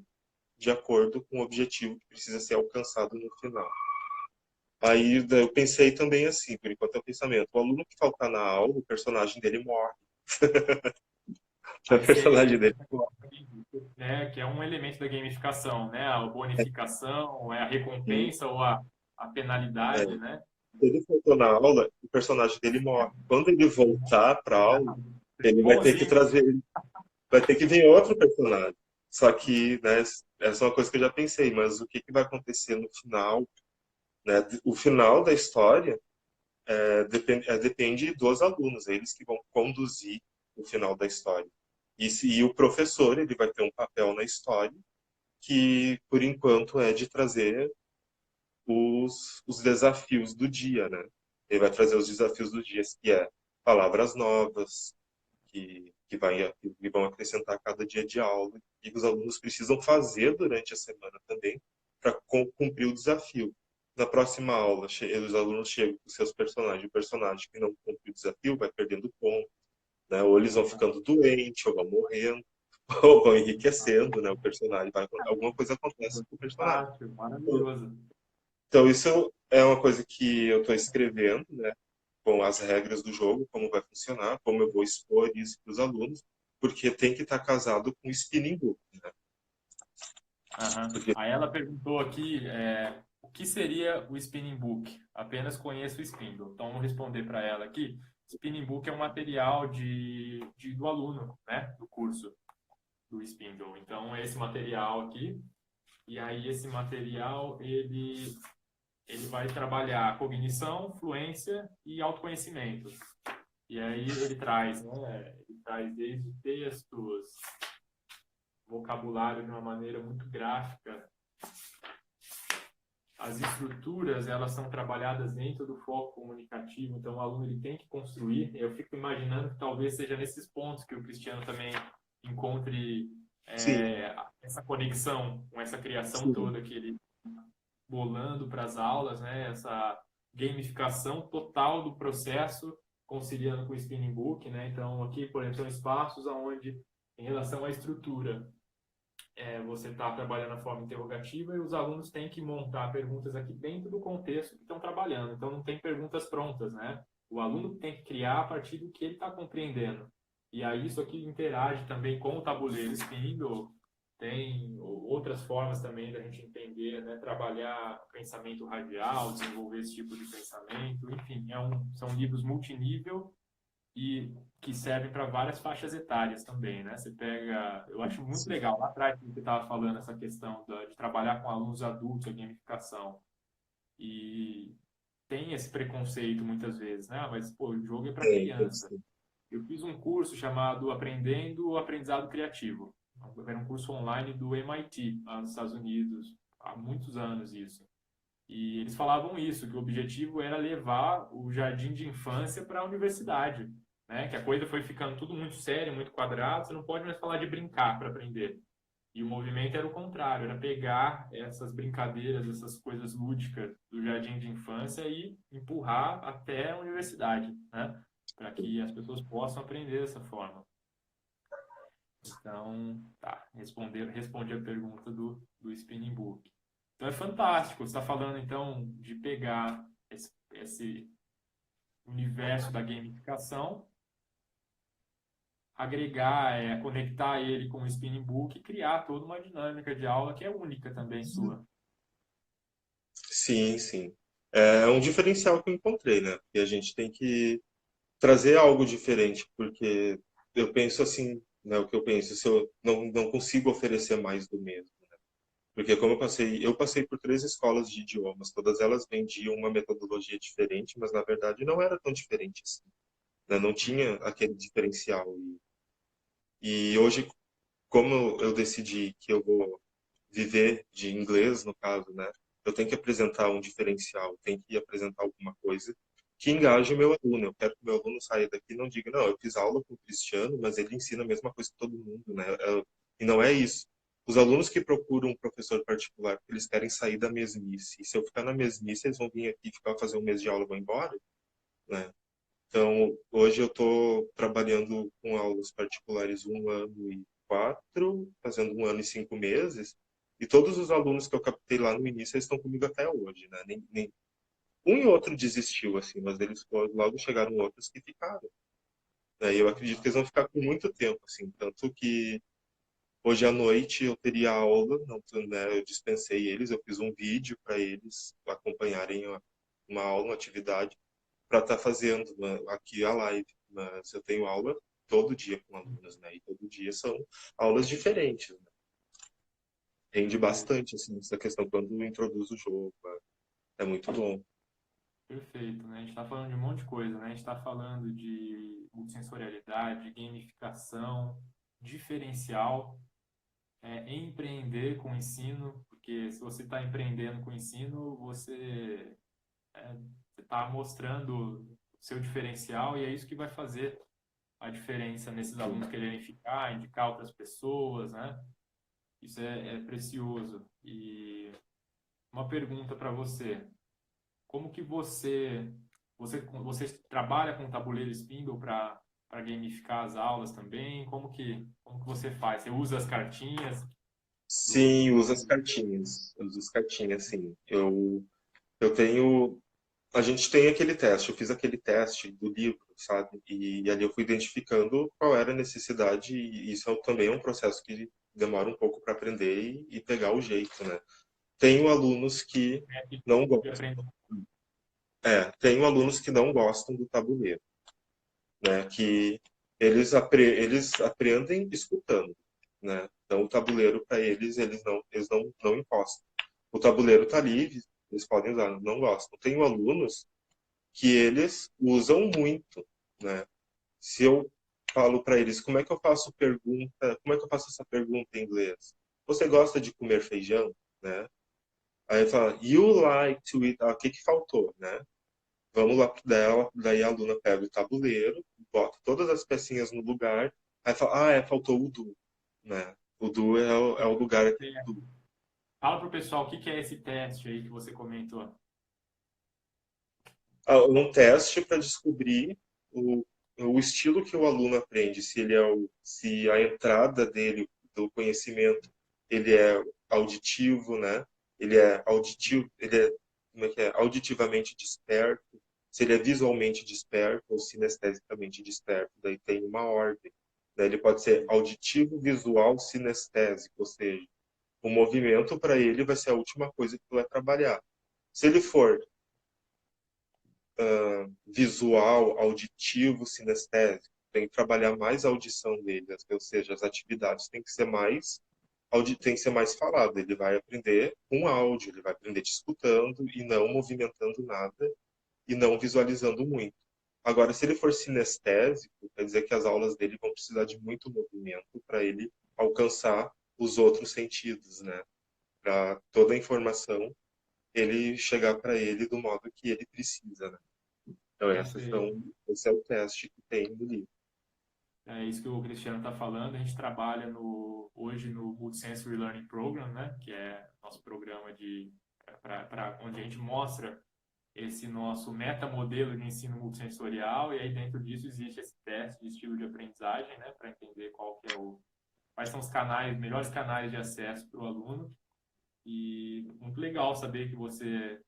de acordo com o objetivo que precisa ser alcançado no final. Aí eu pensei também assim, por enquanto é o pensamento, o aluno que faltar na aula, o personagem dele morre. O Aí personagem você, dele morre. né, que é um elemento da gamificação, né? A bonificação, é a Uhum. recompensa ou a É. penalidade, né? Se ele faltou na aula, o personagem dele morre. Quando ele voltar para a aula, ele vai ter que Bonzinho. trazer, vai ter que vir outro personagem. Só que, né, essa é uma coisa que eu já pensei, mas o que, que vai acontecer no final, né? O final da história depende dos alunos, eles que vão conduzir o final da história. E o professor, ele vai ter um papel na história que, por enquanto, é de trazer os desafios do dia, né? Ele vai trazer os desafios do dia, que é palavras novas, que vão acrescentar a cada dia de aula, e os alunos precisam fazer durante a semana também para cumprir o desafio. Na próxima aula, os alunos chegam com seus personagens, o personagem que não cumpre o desafio vai perdendo ponto, né? Ou eles vão ficando doentes, ou vão morrendo, ou vão enriquecendo, né? O personagem alguma coisa acontece com o personagem. Fantástico, maravilhoso. Então, isso é uma coisa que eu estou escrevendo, né? Com as regras do jogo, como vai funcionar, como eu vou expor isso para os alunos, porque tem que estar casado com o spinning book, né? Aham. Porque, Aí ela perguntou aqui o que seria o Spinning Book? Apenas conheço o Spindle. Então, vamos responder para ela aqui. Spinning Book é um material do aluno, né? Do curso do Spindle. Então, é esse material aqui. E aí, esse material, ele vai trabalhar cognição, fluência e autoconhecimento. E aí, ele traz, né? Ele traz desde textos, vocabulário de uma maneira muito gráfica. As estruturas, elas são trabalhadas dentro do foco comunicativo, então o aluno ele tem que construir. Eu fico imaginando que talvez seja nesses pontos que o Cristiano também encontre sim, essa conexão com essa criação sim, toda que ele bolando para as aulas, né? Essa gamificação total do processo, conciliando com o Spinning Book, né? Então, aqui, por exemplo, são espaços onde, em relação à estrutura, você está trabalhando a forma interrogativa e os alunos têm que montar perguntas aqui dentro do contexto que estão trabalhando. Então, não tem perguntas prontas, né? O aluno tem que criar a partir do que ele está compreendendo. E aí, isso aqui interage também com o tabuleiro Spindle. Tem outras formas também da gente entender, né? Trabalhar pensamento radial, desenvolver esse tipo de pensamento. Enfim, são livros multinível e que servem para várias faixas etárias também, né? Você pega, eu acho muito sim. legal, lá atrás que você estava falando essa questão de trabalhar com alunos adultos, a gamificação, e tem esse preconceito muitas vezes, né? Mas, pô, o jogo é para Tem criança. sim. Eu fiz um curso chamado Aprendendo o Aprendizado Criativo. Era um curso online do MIT, lá nos Estados Unidos, há muitos anos isso. E eles falavam isso, que o objetivo era levar o jardim de infância para a universidade, né? Que a coisa foi ficando tudo muito sério, muito quadrado, você não pode mais falar de brincar para aprender. E o movimento era o contrário, era pegar essas brincadeiras, essas coisas lúdicas do jardim de infância e empurrar até a universidade, né? Para que as pessoas possam aprender dessa forma. Então, tá, respondi a pergunta do Spinning Book. Então é fantástico. Você está falando então de pegar esse universo da gamificação, agregar, conectar ele com o Spinning Book e criar toda uma dinâmica de aula que é única também sua. Sim, sim. É um diferencial que eu encontrei, né? Porque a gente tem que trazer algo diferente, porque eu penso assim, né? O que eu penso, se eu não consigo oferecer mais do mesmo. Porque como eu passei por 3 escolas de idiomas, todas elas vendiam uma metodologia diferente, mas na verdade não era tão diferente assim, né? Não tinha aquele diferencial. E hoje, como eu decidi que eu vou viver de inglês, no caso, né? Eu tenho que apresentar um diferencial, tenho que apresentar alguma coisa que engaje o meu aluno. Eu quero que o meu aluno saia daqui e não diga, não, eu fiz aula com o Cristiano, mas ele ensina a mesma coisa que todo mundo, né? E não é isso. Os alunos que procuram um professor particular, eles querem sair da mesmice. E se eu ficar na mesmice, eles vão vir aqui ficar fazer um mês de aula e vão embora, né? Então, hoje eu estou trabalhando com aulas particulares 1 ano e 4, fazendo 1 ano e 5 meses, e todos os alunos que eu captei lá no início eles estão comigo até hoje, né? Um e outro desistiu, assim, mas eles logo chegaram outros que ficaram. Né? E eu acredito que eles vão ficar por muito tempo, assim, tanto que hoje à noite eu teria aula, não, né, eu dispensei eles, eu fiz um vídeo para eles acompanharem uma aula, uma atividade para estar fazendo, né, aqui a live. Mas eu tenho aula todo dia com alunos, né? E todo dia são aulas diferentes. Né? Rende Perfeito, bastante, assim, essa questão quando introduz o jogo. É muito bom. perfeito, né? A gente está falando de um monte de coisa, né? A gente está falando de multissensorialidade, gamificação, diferencial, empreender com o ensino, Porque se você está empreendendo com o ensino, você está mostrando o seu diferencial e é isso que vai fazer a diferença nesses alunos quererem ficar, indicar outras pessoas, né? Isso é precioso. E uma pergunta para você. Como que você trabalha com tabuleiro Spindle para gamificar as aulas também? Como que você faz? Você usa as cartinhas Sim, do usa as cartinhas. Usa as cartinhas, sim. Eu tenho. A gente tem aquele teste, eu fiz aquele teste do livro, sabe? E ali eu fui identificando qual era a necessidade, e isso também é um processo que demora um pouco para aprender e pegar o jeito, né? Tenho alunos que método não de gostam. aprender? Tenho alunos que não gostam do tabuleiro, né? Que eles aprendem escutando, né? Então o tabuleiro para eles não encostam. O tabuleiro está ali, eles podem usar, não gostam. Tenho alunos que eles usam muito, né? Se eu falo para eles como é que eu faço pergunta, como é que eu faço essa pergunta em inglês? Você gosta de comer feijão, né? Aí fala, you like to eat, o que que faltou, né? Vamos lá dela, daí a aluna pega o tabuleiro, bota todas as pecinhas no lugar, aí fala, faltou o do, né? O do é o lugar aqui do. Fala para o pessoal o que que é esse teste aí que você comentou. Um teste para descobrir o, o estilo que o aluno aprende, se a entrada dele do conhecimento ele é auditivo, né? Ele é auditivo, ele é, como é que é? Auditivamente desperto, se ele é visualmente desperto ou sinestesicamente desperto, daí tem uma ordem. Daí ele pode ser auditivo, visual, sinestésico, ou seja, o movimento para ele vai ser a última coisa que tu vai trabalhar. Se ele for visual, auditivo, sinestésico. Tem que trabalhar mais a audição dele, ou seja, as atividades têm que ser tem que ser mais falado. Ele vai aprender com áudio, ele vai aprender te escutando e não movimentando nada e não visualizando muito. Agora, se ele for sinestésico, quer dizer que as aulas dele vão precisar de muito movimento para ele alcançar os outros sentidos, né? Para toda a informação ele chegar para ele do modo que ele precisa, né? Então, Perfeito. esse é o teste que tem no livro. É isso que o Cristiano está falando. A gente trabalha hoje no Multisensory Learning Program, né? Que é nosso programa onde a gente mostra esse nosso metamodelo de ensino multissensorial e aí dentro disso existe esse teste de estilo de aprendizagem, né? Para entender quais são os canais, melhores canais de acesso para o aluno. E muito legal saber que você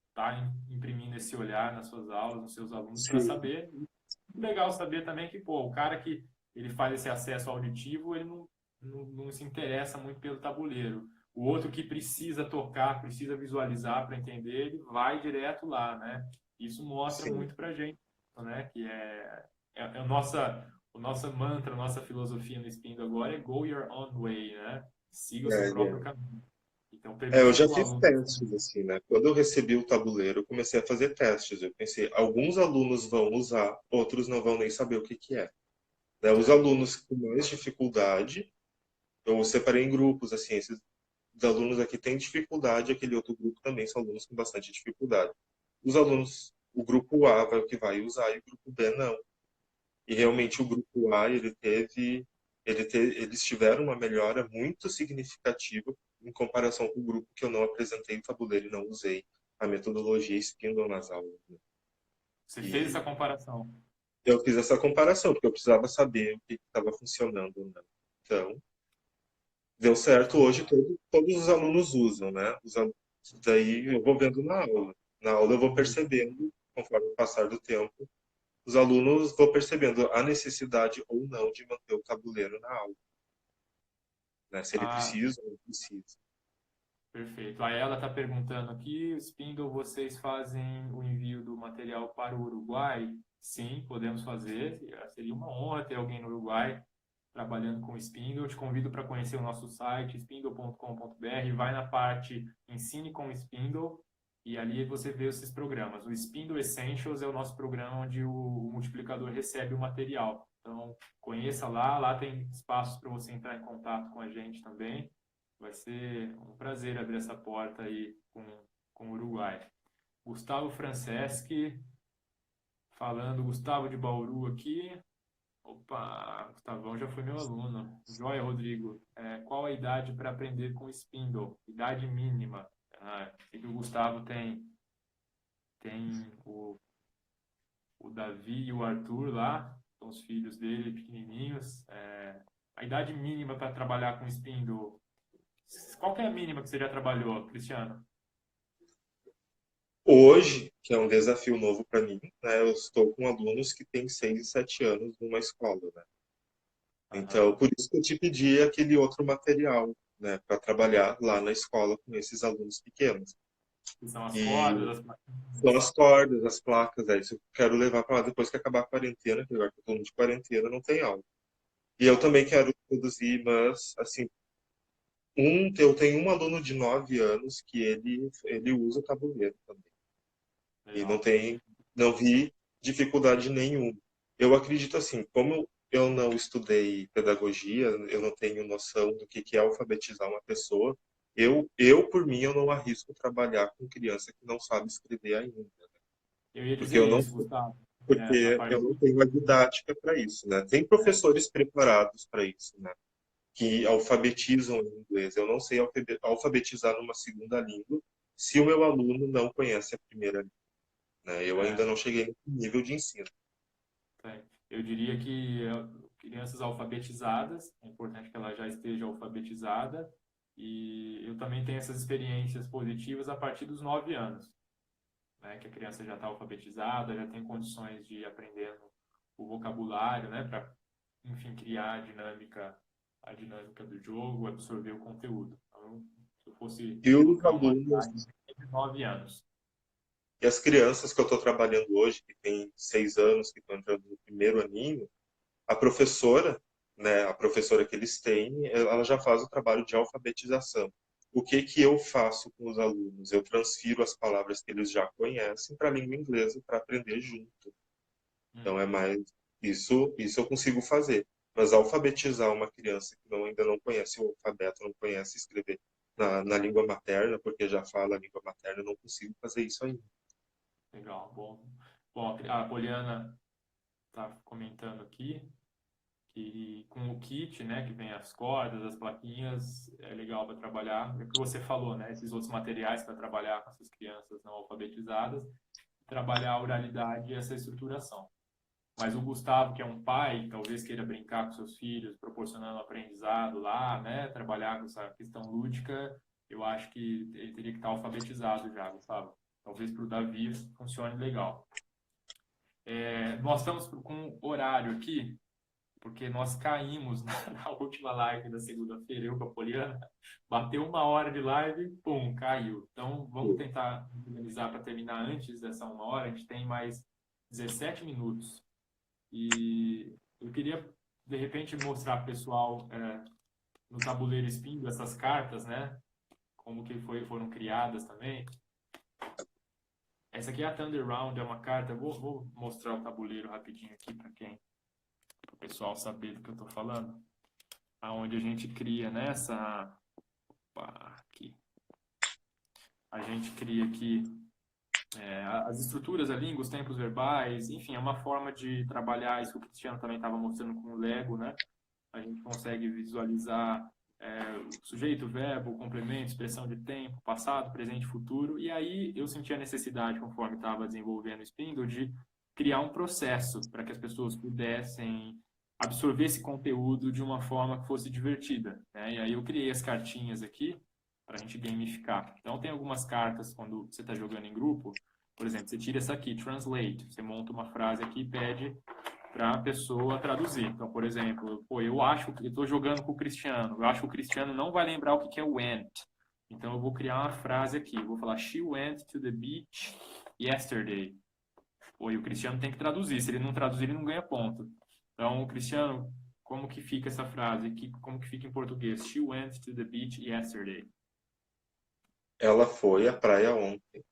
está imprimindo esse olhar nas suas aulas, nos seus alunos, para Sim, saber. Legal saber também que, pô, o cara que ele faz esse acesso auditivo, ele não se interessa muito pelo tabuleiro. O outro que precisa tocar, precisa visualizar para entender, ele vai direto lá, né? Isso mostra sim. muito para a gente, né? Que o nosso mantra, a nossa filosofia no Spindle agora é go your own way, né? Siga o seu próprio caminho. Então, Eu permitir já que o fiz aluno... testes, assim, né? Quando eu recebi o tabuleiro, eu comecei a fazer testes. Eu pensei, alguns alunos vão usar, outros não vão nem saber o que que é. Né? Os É, alunos com mais dificuldade, eu separei em grupos, assim, esses alunos aqui têm dificuldade, aquele outro grupo também são alunos com bastante dificuldade. Os alunos, o grupo A vai o que vai usar e o grupo B não. E realmente o grupo A, eles tiveram uma melhora muito significativa em comparação com o grupo que eu não apresentei o tabuleiro e não usei a metodologia Spindle nas aulas, né? você fez essa E comparação. eu fiz essa comparação, porque eu precisava saber o que estava funcionando ou não. Então, deu certo Show. hoje, todos os alunos usam, né? Daí eu vou vendo na aula. Na aula eu vou percebendo, conforme o passar do tempo, os alunos vão percebendo a necessidade ou não de manter o tabuleiro na aula, né? Se ele Ah, precisa ou não precisa. perfeito. Aí ela está perguntando aqui, Spindle, vocês fazem o envio do material para o Uruguai? Sim, podemos fazer. Seria uma honra ter alguém no Uruguai trabalhando com Spindle. Eu te convido para conhecer o nosso site, spindle.com.br. Vai na parte Ensine com Spindle e ali você vê esses programas. O Spindle Essentials é o nosso programa onde o multiplicador recebe o material. Então, conheça lá. Lá tem espaços para você entrar em contato com a gente também. Vai ser um prazer abrir essa porta aí com o Uruguai. Gustavo Franceschi, falando, Gustavo de Bauru aqui. Opa, Gustavão já foi meu aluno. Joia, Rodrigo. Qual a idade para aprender com Spindle? Idade mínima. E o Gustavo tem o Davi e o Arthur lá, são os filhos dele, pequenininhos. A idade mínima para trabalhar com Spindle. Qual que é a mínima que você já trabalhou, Cristiano? Hoje, que é um desafio novo para mim, né, eu estou com alunos que têm 6 e 7 anos numa escola, né? Então, Aham. por isso que eu te pedi aquele outro material, né, para trabalhar lá na escola com esses alunos pequenos. Que são as E cordas, as são plaquinhas. as cordas, as placas, é isso que eu quero levar para lá depois que acabar a quarentena, que agora que eu estou de quarentena, não tem aula. E eu também Boa. quero produzir, mas, assim, eu tenho um aluno de 9 anos que ele usa o tabuleiro também. E Legal. não vi dificuldade nenhuma. Eu acredito assim, como eu não estudei pedagogia, eu não tenho noção do que é alfabetizar uma pessoa, por mim, eu não arrisco trabalhar com criança que não sabe escrever ainda, Eu ia porque dizer isso, Gustavo. A porque eu parte não tenho a didática para isso, né? Tem professores preparados para isso, né? Que alfabetizam em inglês. Eu não sei alfabetizar numa segunda língua se o meu aluno não conhece a primeira língua, né? Eu ainda é, não cheguei nesse nível de ensino. eu diria que crianças alfabetizadas, é importante que ela já esteja alfabetizada, e eu também tenho essas experiências positivas a partir dos 9 anos, né, que a criança já está alfabetizada, já tem condições de aprender o vocabulário, né, para, enfim, criar a dinâmica do jogo, absorver o conteúdo. Então, se eu fosse E os colocar uma alunos idade de 9 anos. e as crianças que eu estou trabalhando hoje, que têm 6 anos, que estão entrando no primeiro aninho, a professora, né, a professora que eles têm, ela já faz o trabalho de alfabetização. O que que eu faço com os alunos? Eu transfiro as palavras que eles já conhecem para a língua inglesa para aprender junto. Então é Uhum. mais isso eu consigo fazer. Mas alfabetizar uma criança que ainda não conhece o alfabeto, não conhece escrever na língua materna, porque já fala a língua materna, eu não consigo fazer isso ainda. Legal, bom. Bom, a Poliana está comentando aqui que com o kit, né, que vem as cordas, as plaquinhas, é legal para trabalhar. É o que você falou, né, esses outros materiais para trabalhar com essas crianças não alfabetizadas, trabalhar a oralidade e essa estruturação. Mas o Gustavo, que é um pai, talvez queira brincar com seus filhos, proporcionando aprendizado lá, né, trabalhar com essa questão lúdica, eu acho que ele teria que estar alfabetizado já, Gustavo. Talvez para o Davi funcione legal. Nós estamos com horário aqui, porque nós caímos na última live da segunda-feira, eu com a Poliana, bateu 1 hora de live, pum, caiu. Então, vamos tentar organizar para terminar antes dessa 1 hora. A gente tem mais 17 minutos. E eu queria, de repente, mostrar para o pessoal no tabuleiro Spindle essas cartas, né? Como que foram criadas também. Essa aqui é a Thunder Round, é uma carta. Vou mostrar o tabuleiro rapidinho aqui para o pessoal saber do que eu estou falando. Aonde a gente cria nessa, aqui, a gente cria aqui as estruturas, a língua, os tempos verbais, enfim, é uma forma de trabalhar isso que o Cristiano também estava mostrando com o Lego, né? A gente consegue visualizar o sujeito, o verbo, o complemento, expressão de tempo, passado, presente, futuro, e aí eu senti a necessidade, conforme estava desenvolvendo o Spindle, de criar um processo para que as pessoas pudessem absorver esse conteúdo de uma forma que fosse divertida, né? E aí eu criei as cartinhas aqui para a gente gamificar. Então tem algumas cartas quando você está jogando em grupo, por exemplo, você tira essa aqui, translate, você monta uma frase aqui e pede para a pessoa traduzir. Então, por exemplo, eu acho que eu estou jogando com o Cristiano, eu acho que o Cristiano não vai lembrar o que é went. Então, eu vou criar uma frase aqui, eu vou falar, she went to the beach yesterday. E o Cristiano tem que traduzir, se ele não traduzir, ele não ganha ponto. Então, Cristiano, como que fica essa frase aqui? Como que fica em português? She went to the beach yesterday. Ela foi à praia ontem.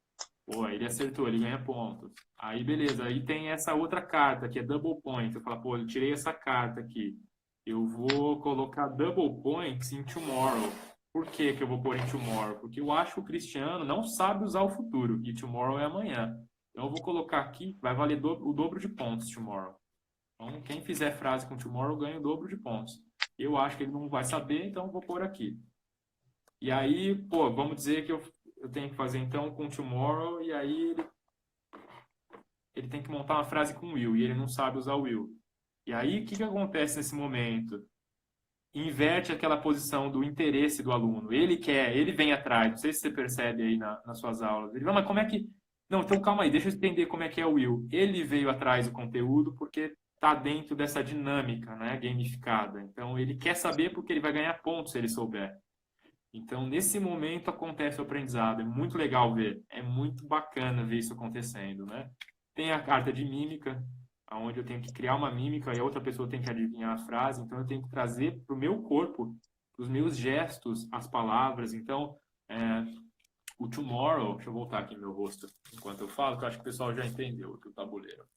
Ele acertou, ele ganha pontos. Aí, beleza. Aí tem essa outra carta, que é double point. Eu falo, eu tirei essa carta aqui. Eu vou colocar double points em tomorrow. Por que que eu vou pôr em tomorrow? Porque eu acho que o Cristiano não sabe usar o futuro e tomorrow é amanhã. Então eu vou colocar aqui, vai valer o dobro de pontos tomorrow. Então quem fizer frase com tomorrow ganha o dobro de pontos. Eu acho que ele não vai saber, então eu vou pôr aqui. E aí, pô, vamos dizer que eu tenho que fazer então com tomorrow e aí ele tem que montar uma frase com will e ele não sabe usar o will. E aí, o que que acontece nesse momento? Inverte aquela posição do interesse do aluno. Ele quer, ele vem atrás. Não sei se você percebe aí nas suas aulas. Ele fala, mas como é que. Não, então calma aí, deixa eu entender como é que é o Will. Ele veio atrás do conteúdo porque está dentro dessa dinâmica, né, gamificada. Então ele quer saber porque ele vai ganhar pontos se ele souber. Então nesse momento acontece o aprendizado. É muito legal ver. É muito bacana ver isso acontecendo, né? Tem a carta de mímica, onde eu tenho que criar uma mímica e a outra pessoa tem que adivinhar a frase, então eu tenho que trazer para o meu corpo, para os meus gestos, as palavras. Então, o tomorrow, deixa eu voltar aqui no meu rosto enquanto eu falo, que eu acho que o pessoal já entendeu o tabuleiro.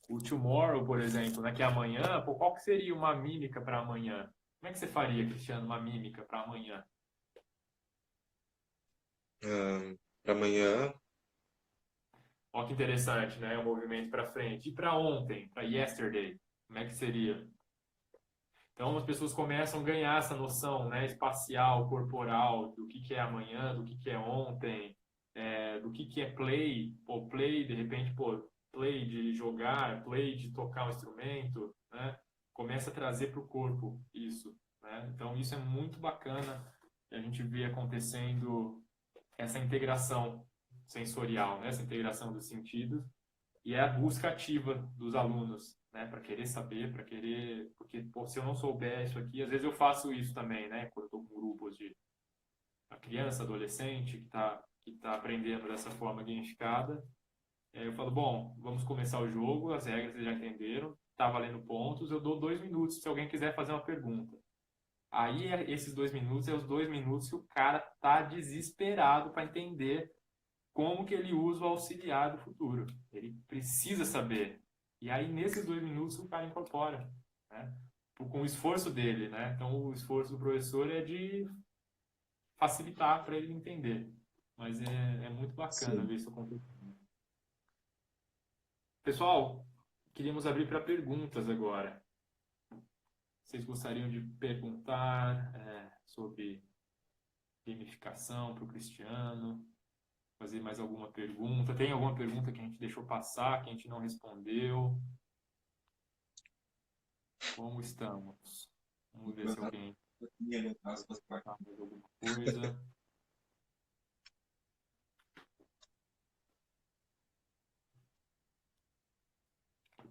O tomorrow, por exemplo, né, que é amanhã, pô, qual que seria uma mímica para amanhã? Como é que você faria, Cristiano, uma mímica para amanhã? Para amanhã, Olha que interessante, né? O movimento para frente. E para ontem, para yesterday, como é que seria? Então as pessoas começam a ganhar essa noção, né, espacial, corporal, do que é amanhã, do que é ontem, do que é play. Pô, play, de repente, pô, play de jogar, play de tocar um instrumento, né? Começa a trazer para o corpo isso, né? Então isso é muito bacana a gente vê acontecendo essa integração sensorial, né? Essa integração dos sentidos e é a busca ativa dos alunos, né, para querer saber, para querer, porque pô, se eu não souber isso aqui, às vezes eu faço isso também, né, quando eu estou com grupos de a criança, adolescente que tá aprendendo dessa forma gamificada, eu falo, bom, vamos começar o jogo, as regras vocês já entenderam, tá valendo pontos, eu dou 2 minutos se alguém quiser fazer uma pergunta. Aí esses 2 minutos é os 2 minutos que o cara tá desesperado para entender como que ele usa o auxiliar do futuro. Ele precisa saber. E aí, nesses 2 minutos, o cara incorpora, né? Com o esforço dele, né? Então, o esforço do professor é de facilitar para ele entender. Mas é muito bacana sim. ver isso acontecer. Pessoal, queríamos abrir para perguntas agora. Vocês gostariam de perguntar sobre gamificação para o Cristiano? Fazer mais alguma pergunta? Tem alguma pergunta que a gente deixou passar, que a gente não respondeu? Como estamos? Vamos ver se alguém fala mais alguma coisa.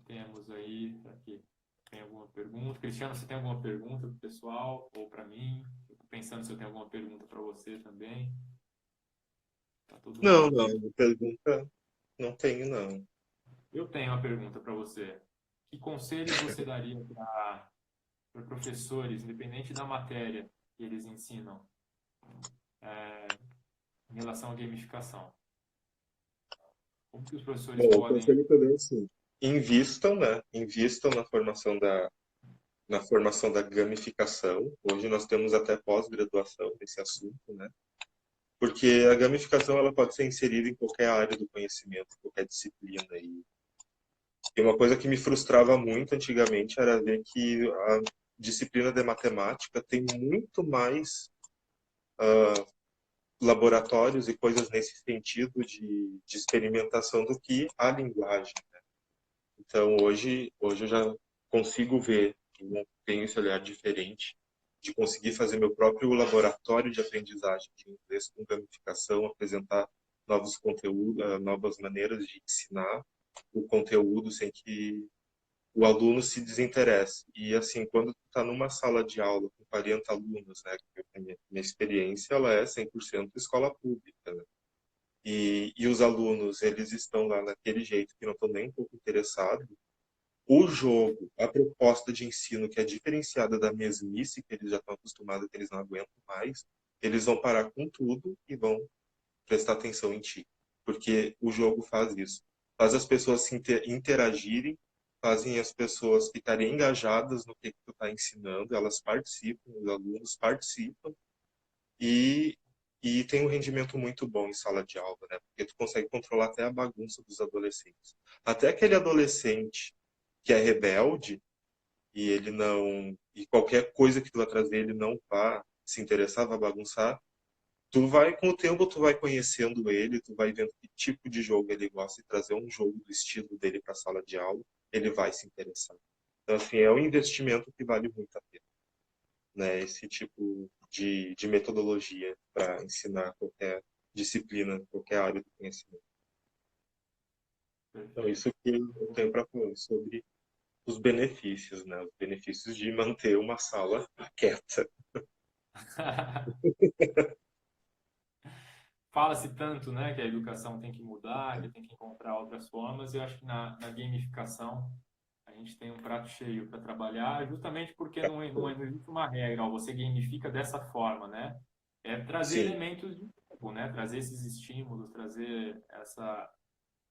Temos aí, aqui, tem alguma pergunta? Cristiano, você tem alguma pergunta para o pessoal ou para mim? Estou pensando se eu tenho alguma pergunta para você também. Tá todo mundo Não, não, aqui. pergunta não tenho, não. Eu tenho uma pergunta para você. Que conselhos você daria para professores, independente da matéria que eles ensinam, em relação à gamificação? Como que os professores Bom, o podem. conselho que eu dou é assim, invistam, né? Invistam na formação da gamificação. Hoje nós temos até pós-graduação nesse assunto, né? Porque a gamificação ela pode ser inserida em qualquer área do conhecimento, qualquer disciplina. E uma coisa que me frustrava muito antigamente era ver que a disciplina de matemática tem muito mais laboratórios e coisas nesse sentido de experimentação do que a linguagem. Então, hoje eu já consigo ver, eu tenho esse olhar diferente, de conseguir fazer meu próprio laboratório de aprendizagem de inglês com gamificação, apresentar novos conteúdos, novas maneiras de ensinar o conteúdo sem que o aluno se desinteresse. E assim, quando tu está numa sala de aula com 40 alunos, né, que a minha experiência ela é 100% escola pública, né? E os alunos, eles estão lá naquele jeito que não estão nem um pouco interessados. O jogo, a proposta de ensino que é diferenciada da mesmice que eles já estão acostumados, que eles não aguentam mais, eles vão parar com tudo e vão prestar atenção em ti. Porque o jogo faz isso. Faz as pessoas se interagirem, fazem as pessoas ficarem engajadas no que tu está ensinando, elas participam, os alunos participam, e, e tem um rendimento muito bom em sala de aula, né? Porque tu consegue controlar até a bagunça dos adolescentes. Até aquele adolescente que é rebelde e ele não, e qualquer coisa que tu vai trazer ele não vá se interessar, vai bagunçar, tu vai, com o tempo, tu vai conhecendo ele, tu vai vendo que tipo de jogo ele gosta e trazer um jogo do estilo dele para a sala de aula, ele vai se interessar. Então, assim, é um investimento que vale muito a pena, né? Esse tipo de metodologia para ensinar qualquer disciplina, qualquer área do conhecimento. Então, Perfeito. isso que eu tenho para falar sobre os benefícios, né? Os benefícios de manter uma sala quieta. Fala-se tanto, né, que a educação tem que mudar, que tem que encontrar outras formas. Eu acho que na gamificação a gente tem um prato cheio para trabalhar, justamente porque não existe uma regra, ó, você gamifica dessa forma, né? É trazer Sim. elementos de jogo, né? Trazer esses estímulos, trazer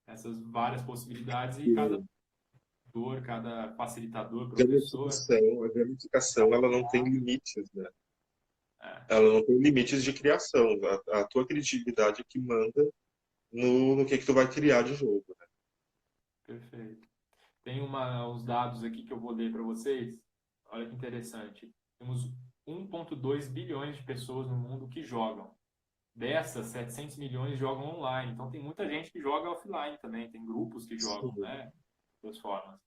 essas várias possibilidades e cada tutor, cada facilitador, professor, A gamificação, ela não tem limites, né? é, Ela não tem limites de criação. A tua criatividade é que manda no que tu vai criar de jogo, né? perfeito. Tem uns dados aqui que eu vou ler para vocês. Olha que interessante. Temos 1,2 bilhões de pessoas no mundo que jogam. Dessas, 700 milhões jogam online. Então, tem muita gente que joga offline também. Tem grupos que jogam, Sim. né? De duas formas.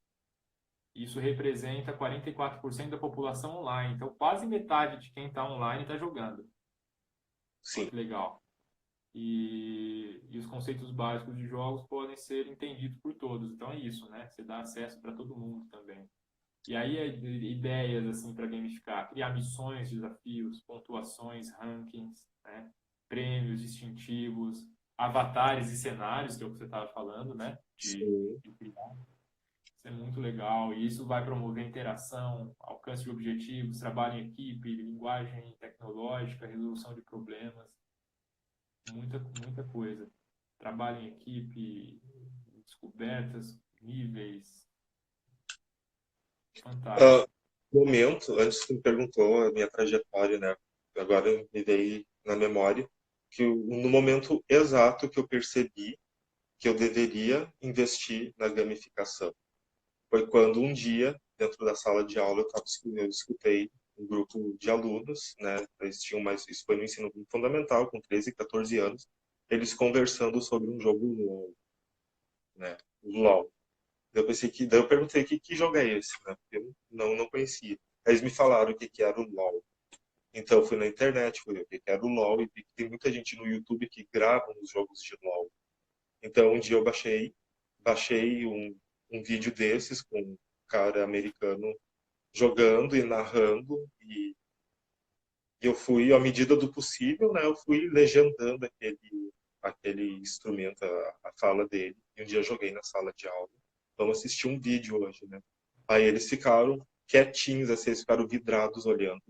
Isso representa 44% da população online. Então, quase metade de quem está online está jogando. Olha Sim. que legal. E os conceitos básicos de jogos podem ser entendidos por todos. Então, é isso, né? Você dá acesso para todo mundo também. E aí, ideias assim para gamificar, criar missões, desafios, pontuações, rankings, né? Prêmios distintivos, avatares e cenários, que é o que você estava falando, né? Sim. De criar. Isso é muito legal. E isso vai promover interação, alcance de objetivos, trabalho em equipe, linguagem tecnológica, resolução de problemas, muita coisa. Trabalho em equipe, descobertas, níveis, Ah, fantástico. momento, antes tu me perguntou a minha trajetória, né? Agora me veio na memória que no momento exato que eu percebi que eu deveria investir na gamificação foi quando um dia, dentro da sala de aula, eu escutei um grupo de alunos, né? Eles tinham mais, isso foi no ensino fundamental, com 13, 14 anos, eles conversando sobre um jogo novo, né? O LOL. Daí eu perguntei que jogo é esse, né? Porque eu não conhecia. Aí eles me falaram que era o LOL. Então eu fui na internet, fui ver o que era o LOL e vi que tem muita gente no YouTube que grava os jogos de LOL. Então um dia eu baixei um vídeo desses com um cara americano jogando e narrando e eu fui, à medida do possível, né, eu fui legendando aquele instrumento, a fala dele, e um dia eu joguei na sala de aula. Vamos assistir um vídeo hoje, né? Aí eles ficaram quietinhos, assim, eles ficaram vidrados olhando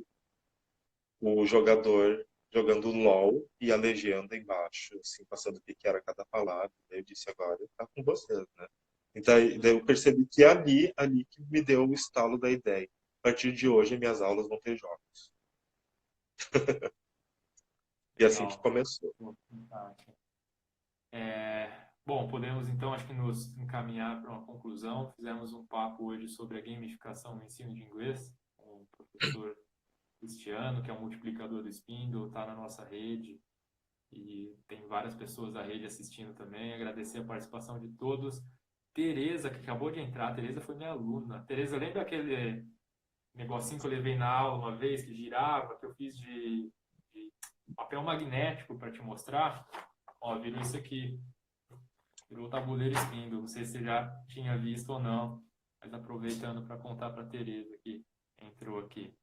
o jogador jogando LOL e a legenda embaixo, assim, passando o que era cada palavra. Daí eu disse, agora tá com vocês, né? Então, daí eu percebi que é ali que me deu o estalo da ideia. A partir de hoje, minhas aulas vão ter jogos. E assim que Legal. começou. Pô, fantástico. Bom, podemos então, acho que nos encaminhar para uma conclusão. Fizemos um papo hoje sobre a gamificação no ensino de inglês com o professor Cristiano, que é um multiplicador do Spindle, está na nossa rede e tem várias pessoas da rede assistindo também. Agradecer a participação de todos. Tereza, que acabou de entrar, Tereza foi minha aluna. Tereza, lembra aquele negocinho que eu levei na aula uma vez, que girava, que eu fiz de papel magnético para te mostrar? Ó, virou isso aqui. Virou o tabuleiro Spindle. Não sei se você já tinha visto ou não, mas aproveitando para contar para a Tereza que entrou aqui.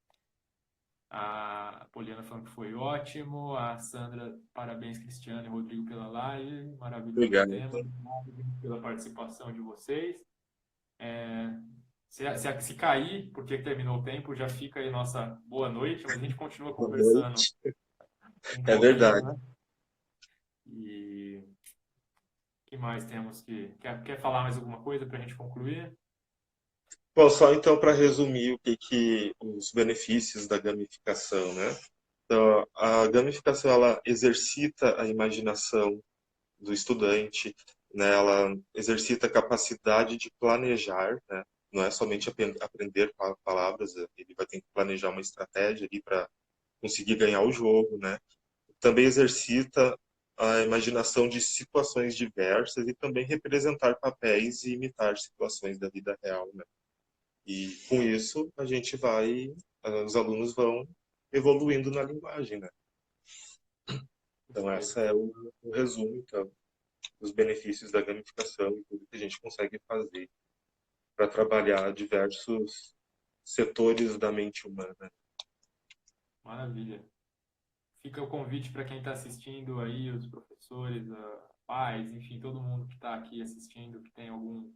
A Poliana falando que foi ótimo. A Sandra, parabéns, Cristiano e Rodrigo, pela live. Maravilhoso Obrigado. tema. Obrigado pela participação de vocês. Se cair, porque terminou o tempo, já fica aí nossa boa noite, mas a gente continua Boa conversando noite. um É pouquinho, verdade. né? E o que mais temos que. Quer falar mais alguma coisa para a gente concluir? Bom, só então para resumir o que os benefícios da gamificação, né? Então, a gamificação ela exercita a imaginação do estudante, né? Ela exercita a capacidade de planejar, né? Não é somente aprender palavras, ele vai ter que planejar uma estratégia ali para conseguir ganhar o jogo, né? Também exercita a imaginação de situações diversas e também representar papéis e imitar situações da vida real, né? E com isso a gente vai, os alunos vão evoluindo na linguagem, né? Então essa é o resumo, então, dos benefícios da gamificação e tudo que a gente consegue fazer para trabalhar diversos setores da mente humana. Maravilha. Fica o convite para quem está assistindo aí, os professores, pais, enfim, todo mundo que está aqui assistindo, que tem algum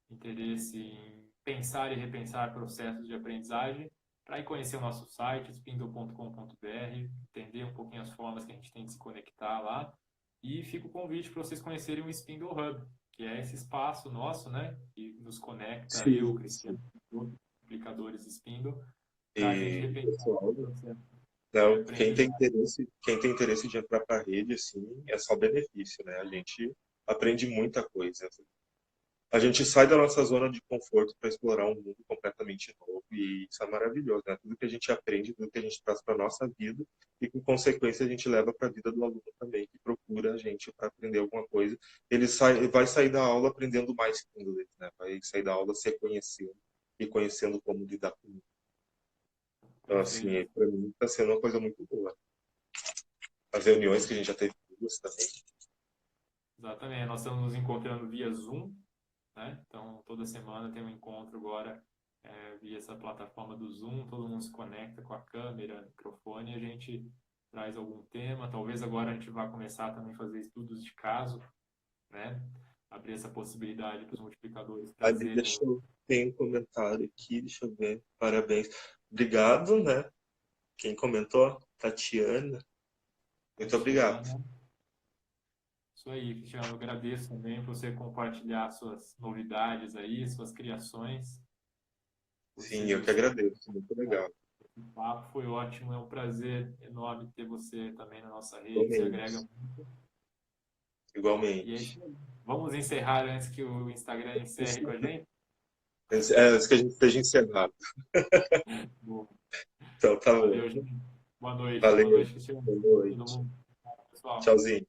interesse em pensar e repensar processos de aprendizagem, para ir conhecer o nosso site, spindle.com.br, entender um pouquinho as formas que a gente tem de se conectar lá. E fica o convite para vocês conhecerem o Spindle Hub, que é esse espaço nosso, né, que nos conecta, eu, Sim, Cristiano, sim. outros aplicadores Spindle, para a gente E, repensar pessoal, o processo de não, aprendizagem. quem tem interesse de entrar para a rede, assim, é só benefício, né? A gente aprende muita coisa. A gente sai da nossa zona de conforto para explorar um mundo completamente novo e isso é maravilhoso, né? Tudo que a gente aprende, tudo que a gente traz para nossa vida e, com consequência, a gente leva para a vida do aluno também, que procura a gente para aprender alguma coisa. Vai sair da aula aprendendo mais que inglês, né? Vai sair da aula se conhecendo e conhecendo como lidar com isso. Então, Perfeito. assim, para mim está sendo uma coisa muito boa. As reuniões que a gente já teve duas também. Exatamente. Nós estamos nos encontrando via Zoom, né? Então, toda semana tem um encontro agora via essa plataforma do Zoom, todo mundo se conecta com a câmera, microfone, e a gente traz algum tema. Talvez agora a gente vá começar também a fazer estudos de caso, né? Abrir essa possibilidade para os multiplicadores Ali, trazerem deixa eu ter um comentário aqui, deixa eu ver. Parabéns. Obrigado, né? Quem comentou? Tatiana. Muito obrigado. Tatiana. Isso aí, Cristiano. Eu agradeço também por você compartilhar suas novidades aí, suas criações. Sim, Você e eu o que seu agradeço. Muito legal. O papo foi ótimo, é um prazer enorme ter você também na nossa rede, você agrega Igualmente. muito. E é Igualmente. isso aí. Vamos encerrar antes que o Instagram encerre com a gente? Antes que a gente esteja encerrado. Boa. Então, tá bom. Valeu, gente. Boa noite. Boa Valeu. noite, Cristiano. Boa Todo noite. mundo. Pessoal. Tchauzinho.